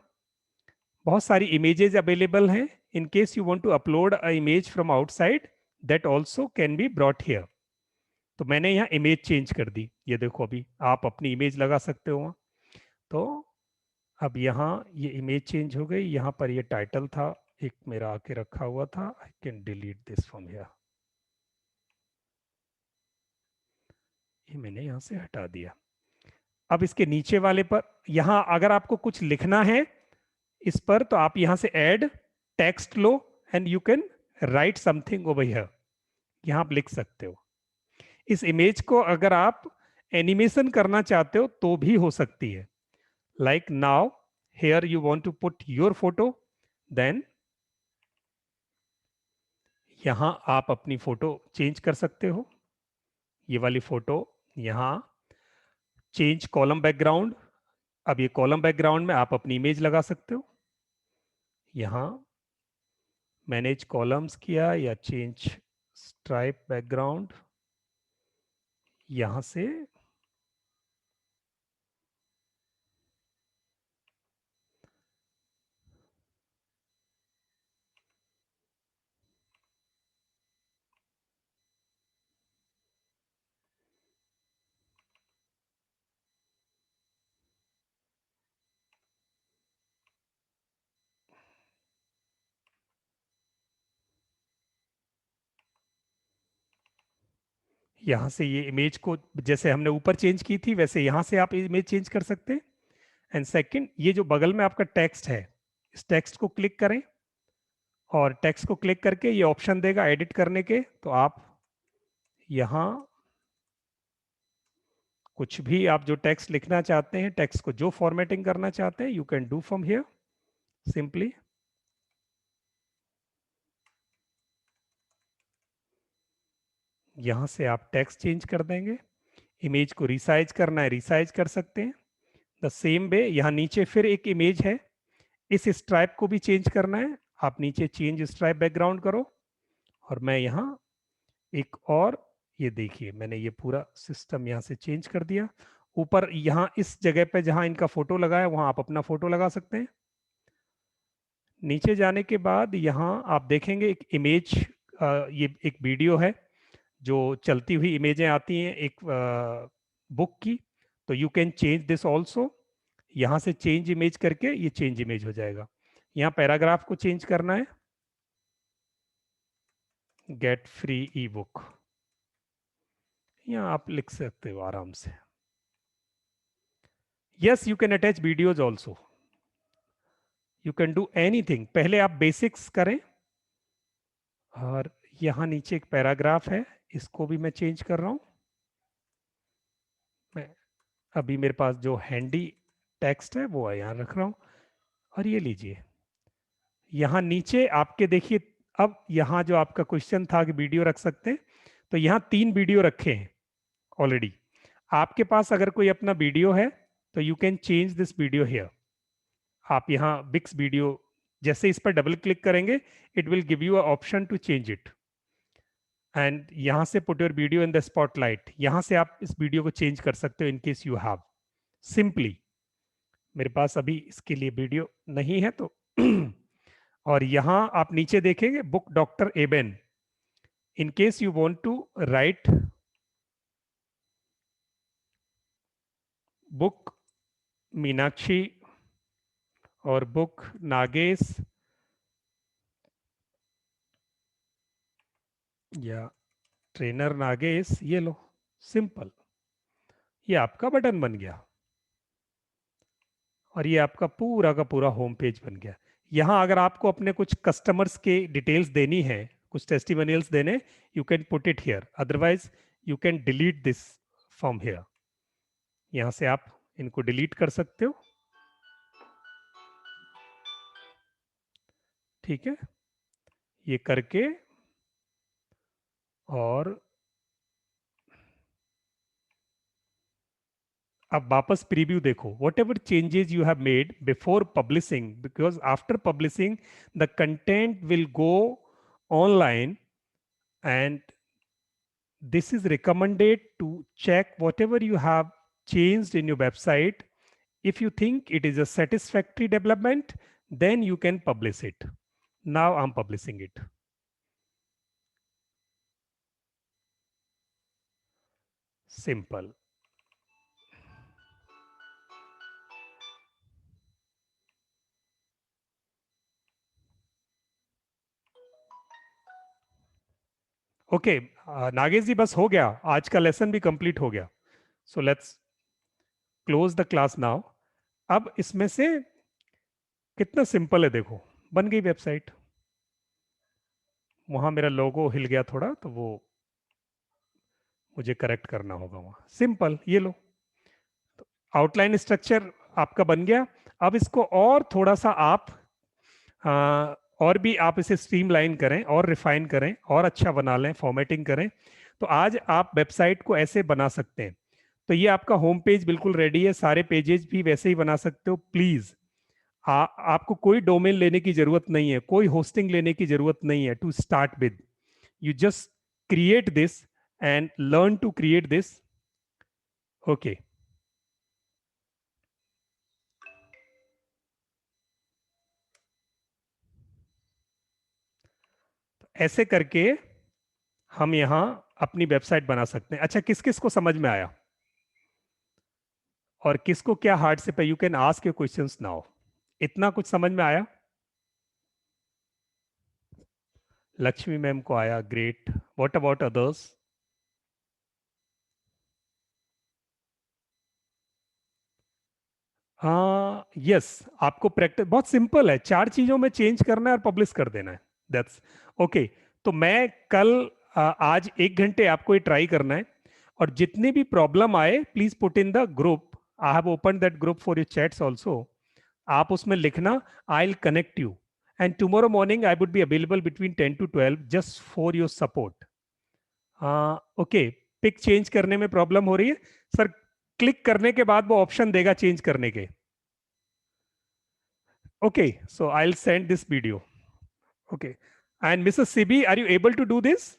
S2: बहुत सारी इमेजेस अवेलेबल हैं। In case you want to upload a image from outside, that also can be brought here। तो मैंने यहाँ इमेज चेंज कर दी। ये देखो, अभी आप अपनी इमेज लगा सकते हो वहाँ। तो अब यहाँ ये इमेज चेंज हो गई। यहाँ पर ये टाइटल था एक मेरा आके रखा हुआ था। I can delete this from here. ये मैंने यहाँ से हटा दिया। अब इसके नीचे वाले पर, यहाँ अगर आपको कुछ लिखना है इस पर, तो आप यहाँ से add text low and you can write something over here. यहां आप लिख सकते हो। इस इमेज को अगर आप एनिमेशन करना चाहते हो तो भी हो सकती है। Like now here you want to put your photo, then यहां आप अपनी फोटो चेंज कर सकते हो। ये वाली फोटो यहां चेंज कॉलम बैकग्राउंड। अब ये कॉलम बैकग्राउंड में आप अपनी इमेज लगा सकते हो। यहां मैनेज कॉलम्स किया, या चेंज स्ट्राइप बैकग्राउंड, यहां से यहाँ से ये इमेज को जैसे हमने ऊपर चेंज की थी वैसे यहाँ से आप इमेज चेंज कर सकते हैं। एंड सेकंड, ये जो बगल में आपका टेक्स्ट है, इस टेक्स्ट को क्लिक करें, और टेक्स्ट को क्लिक करके ये ऑप्शन देगा एडिट करने के। तो आप यहाँ कुछ भी आप जो टेक्स्ट लिखना चाहते हैं, टेक्स्ट को जो फॉर्मेटिंग करना चाहते हैं, you can do from here simply. यहां से आप टेक्स्ट चेंज कर देंगे। इमेज को रिसाइज करना है, रिसाइज कर सकते हैं। द सेम वे यहाँ नीचे फिर एक इमेज है, इस स्ट्राइप को भी चेंज करना है। आप नीचे चेंज स्ट्राइप बैकग्राउंड करो, और मैं यहाँ एक और, ये देखिए मैंने ये पूरा सिस्टम यहाँ से चेंज कर दिया। ऊपर यहाँ इस जगह पे जहाँ इनका फोटो लगा है, वहाँ आप अपना फोटो लगा सकते हैं। नीचे जाने के बाद यहाँ आप देखेंगे एक इमेज, ये एक वीडियो है जो चलती हुई इमेजें आती हैं एक बुक की। तो you can change this also. यहाँ से चेंज इमेज करके ये चेंज इमेज हो जाएगा। यहाँ पैराग्राफ को चेंज करना है, गेट फ्री ई बुक, या आप लिख सकते हो आराम से। Yes, you can attach videos also, you can do anything. पहले आप बेसिक्स करें, और यहां नीचे एक पैराग्राफ है, इसको भी मैं चेंज कर रहा हूं। मैं अभी मेरे पास जो हैंडी टेक्स्ट है वो यहां रख रहा हूं। और ये लीजिए, यहां नीचे आपके देखिए, अब यहां जो आपका क्वेश्चन था कि वीडियो रख सकते हैं, तो यहां 3 वीडियो रखे हैं ऑलरेडी। आपके पास अगर कोई अपना वीडियो है तो you can change this video here. आप यहाँ बिक्स वीडियो, जैसे इस पर डबल क्लिक करेंगे, it will give you a option to change it, and यहां से put your video in the spotlight. यहां से आप इस वीडियो को चेंज कर सकते हो in case you have. Simply, मेरे पास अभी इसके लिए वीडियो नहीं है तो और यहां आप नीचे देखेंगे बुक डॉक्टर एबेन। In case you want to write book Meenakshi और बुक नागेश या ट्रेनर नागेश, ये लो, सिंपल, ये आपका बटन बन गया और ये आपका पूरा का पूरा होम पेज बन गया। यहां अगर आपको अपने कुछ कस्टमर्स के डिटेल्स देनी है, कुछ टेस्टिमोनियल्स देने, you can put it here, otherwise you can delete this from here. यहां से आप इनको डिलीट कर सकते हो, ठीक है, ये करके। और अब वापस प्रीव्यू देखो, what ever changes you have made before publishing, because after publishing the content will go online, and this is recommended to check whatever you have changed in your website. If you think it is a satisfactory development, then you can publish it. Now I'm publishing it. Simple. Okay Nagesh ji, बस हो गया, आज का lesson भी complete हो गया। सो let's close the class now. अब इसमें से कितना सिंपल है, देखो बन गई वेबसाइट। वहां मेरा लोगो हिल गया थोड़ा, तो वो मुझे करेक्ट करना होगा वहां। सिंपल, ये लो, आउटलाइन स्ट्रक्चर आपका बन गया। अब इसको और थोड़ा सा आप और भी आप इसे स्ट्रीमलाइन करें और रिफाइन करें और अच्छा बना लें, फॉर्मेटिंग करें, तो आज आप वेबसाइट को ऐसे बना सकते हैं। तो ये आपका होम पेज बिल्कुल रेडी है, सारे पेजेस भी वैसे ही बना सकते हो। प्लीज आपको कोई डोमेन लेने की जरूरत नहीं है, कोई होस्टिंग लेने की जरूरत नहीं है to start with. You just create this and learn to create this. Okay, ऐसे करके हम यहां अपनी वेबसाइट बना सकते हैं। अच्छा, किस किस को समझ में आया और किसको क्या हार्ड से पे, you can ask your questions now. इतना कुछ समझ में आया? लक्ष्मी मैम को आया, great. What about others? Yes, आपको प्रैक्टिस बहुत सिंपल है, 4 चीजों में चेंज करना है और पब्लिश कर देना है, दैट्स ओके। तो मैं कल आज 1 घंटे आपको ये ट्राई करना है, और जितनी भी प्रॉब्लम आए please put in the group. I have open that group for your chats also. आप उसमें लिखना, I will connect you, and tomorrow morning I would be available between 10 to 12 just for your support. Okay, pick change करने में problem हो रही है sir? Click करने के बाद वो ऑप्शन देगा चेंज करने के। Okay, so I will send this video. Okay, and Mrs CB, are you able to do this?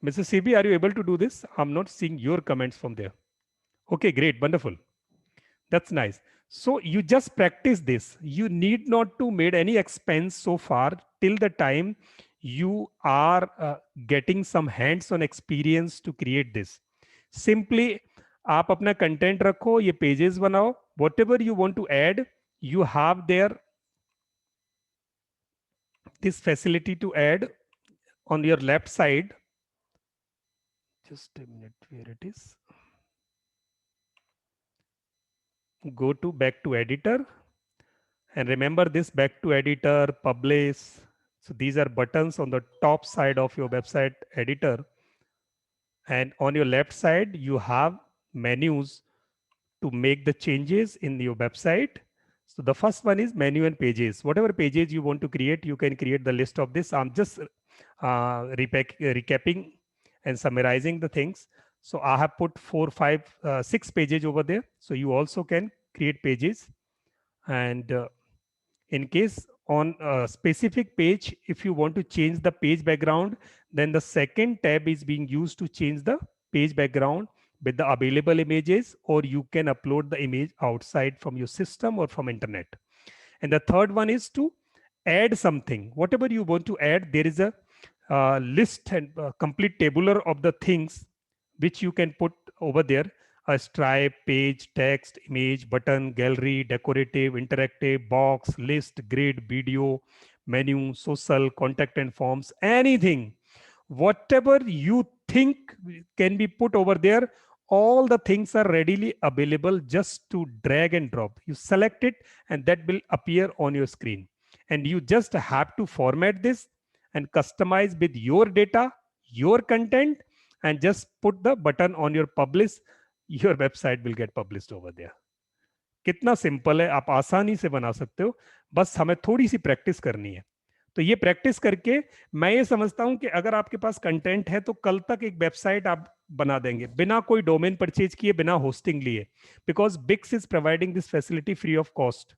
S2: Mrs. CB, are you able to do this? I'm not seeing your comments from there. Okay, great, wonderful. That's nice. So you just practice this. You need not to made any expense so far till the time you are getting some hands-on experience to create this. Simply, आप अपना content रखो, ये pages बनाओ, whatever you want to add, you have there this facility to add on your left side. Just a minute, where it is. Go to back to editor, and remember this back to editor, publish. So these are buttons on the top side of your website editor, and on your left side you have menus to make the changes in your website. So the first one is menu and pages. Whatever pages you want to create, you can create the list of this. I'm just recapping and summarizing the things. So I have put 4, 5, 6 pages over there. So you also can create pages. And in case on a specific page, if you want to change the page background, then the second tab is being used to change the page background with the available images, or you can upload the image outside from your system or from internet. And the third one is to add something. Whatever you want to add, there is a list and complete tabular of the things which you can put over there. A stripe, page, text, image, button, gallery, decorative, interactive, box, list, grid, video, menu, social, contact and forms, anything. Whatever you think can be put over there, all the things are readily available just to drag and drop. You select it and that will appear on your screen. And you just have to format this and customize with your data, your content, and just put the button on your publish. Your website will get published over there. कितना simple है, आप आसानी से बना सकते हो, बस हमें थोड़ी सी प्रैक्टिस करनी है. तो ये प्रैक्टिस करके मैं ये समझता हूं कि अगर आपके पास कंटेंट है तो कल तक एक वेबसाइट आप बना देंगे बिना कोई डोमेन परचेज किए, बिना होस्टिंग लिए, because Wix is providing this facility free of cost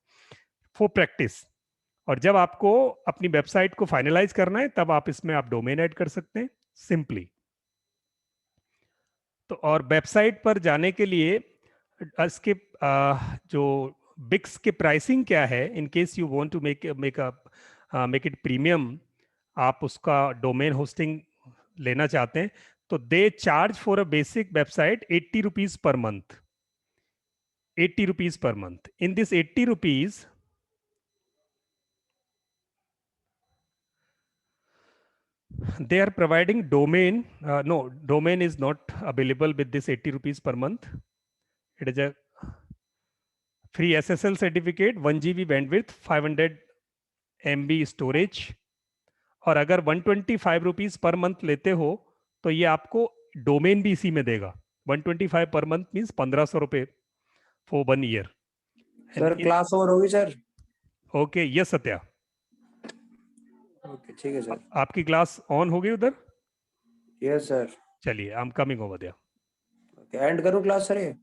S2: for practice. और जब आपको अपनी वेबसाइट को फाइनलाइज करना है तब आप इसमें आप डोमेन ऐड कर सकते हैं सिंपली. तो और वेबसाइट पर जाने के लिए इसके जो बिक्स के प्राइसिंग क्या है, in case you want to make it premium, आप उसका डोमेन होस्टिंग लेना चाहते हैं, तो they charge for a basic website 80 rupees per month. 80 rupees per month. In this 80 rupees they are providing domain. No, domain is not available with this 80 rupees per month. It is a free SSL certificate, 1 GB bandwidth, 500 MB storage. और अगर 125 rupees per month लेते हो तो ये आपको domain भी इसी में देगा. 125 पर मंथ मीन्स 1500 रुपए for 1 year.
S9: Sir class over होगी sir?
S2: Okay, yes Satya.
S9: Okay ठीक है सर.
S2: आपकी क्लास ऑन हो गई उधर?
S9: Yes sir.
S2: चलिए, I am coming over there.
S9: Okay, end करूं क्लास सर? ये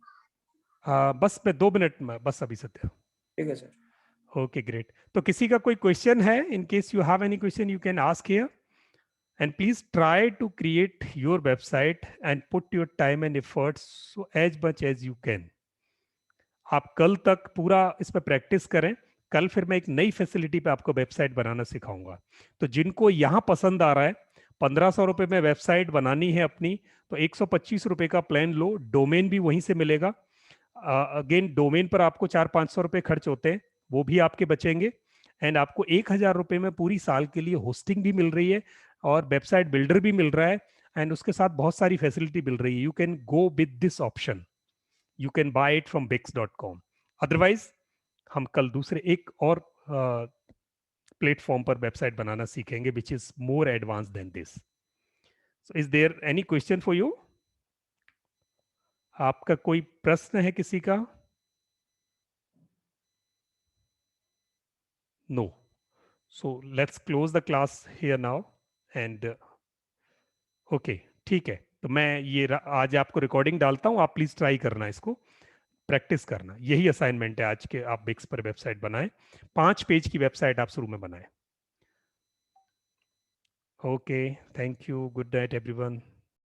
S2: बस मैं 2 मिनट में, बस अभी सत्या.
S9: ठीक है सर.
S2: Okay great. तो किसी का कोई क्वेश्चन है? In case you have any question you can ask here, and please try to create your website and put your time and efforts so as much as you can. आप कल तक पूरा इस पर प्रैक्टिस करें. कल फिर मैं एक नई फैसिलिटी पे आपको वेबसाइट बनाना सिखाऊंगा. तो जिनको यहाँ पसंद आ रहा है 1500 रुपए में वेबसाइट बनानी है अपनी, तो 125 रुपए का प्लान लो. डोमेन भी वहीं से मिलेगा. अगेन डोमेन पर आपको 400-500 रुपए खर्च होते हैं, वो भी आपके बचेंगे. एंड आपको 1000 रुपए में पूरी साल के लिए होस्टिंग भी मिल रही है और वेबसाइट बिल्डर भी मिल रहा है, एंड उसके साथ बहुत सारी फैसिलिटी मिल रही है. You can go with this option. You can buy it from bix.com. Otherwise हम कल दूसरे एक और प्लेटफॉर्म पर वेबसाइट बनाना सीखेंगे which is more advance than this. So is there any question for you? आपका कोई प्रश्न है किसी का? No. So let's close the class here now. And okay, ठीक है. तो मैं ये आज आपको रिकॉर्डिंग डालता हूं, आप प्लीज ट्राई करना, इसको प्रैक्टिस करना. यही असाइनमेंट है आज के. आप बिक्स पर वेबसाइट बनाएं, 5 पेज की वेबसाइट आप शुरू में बनाएं. Okay, thank you. Good night everyone.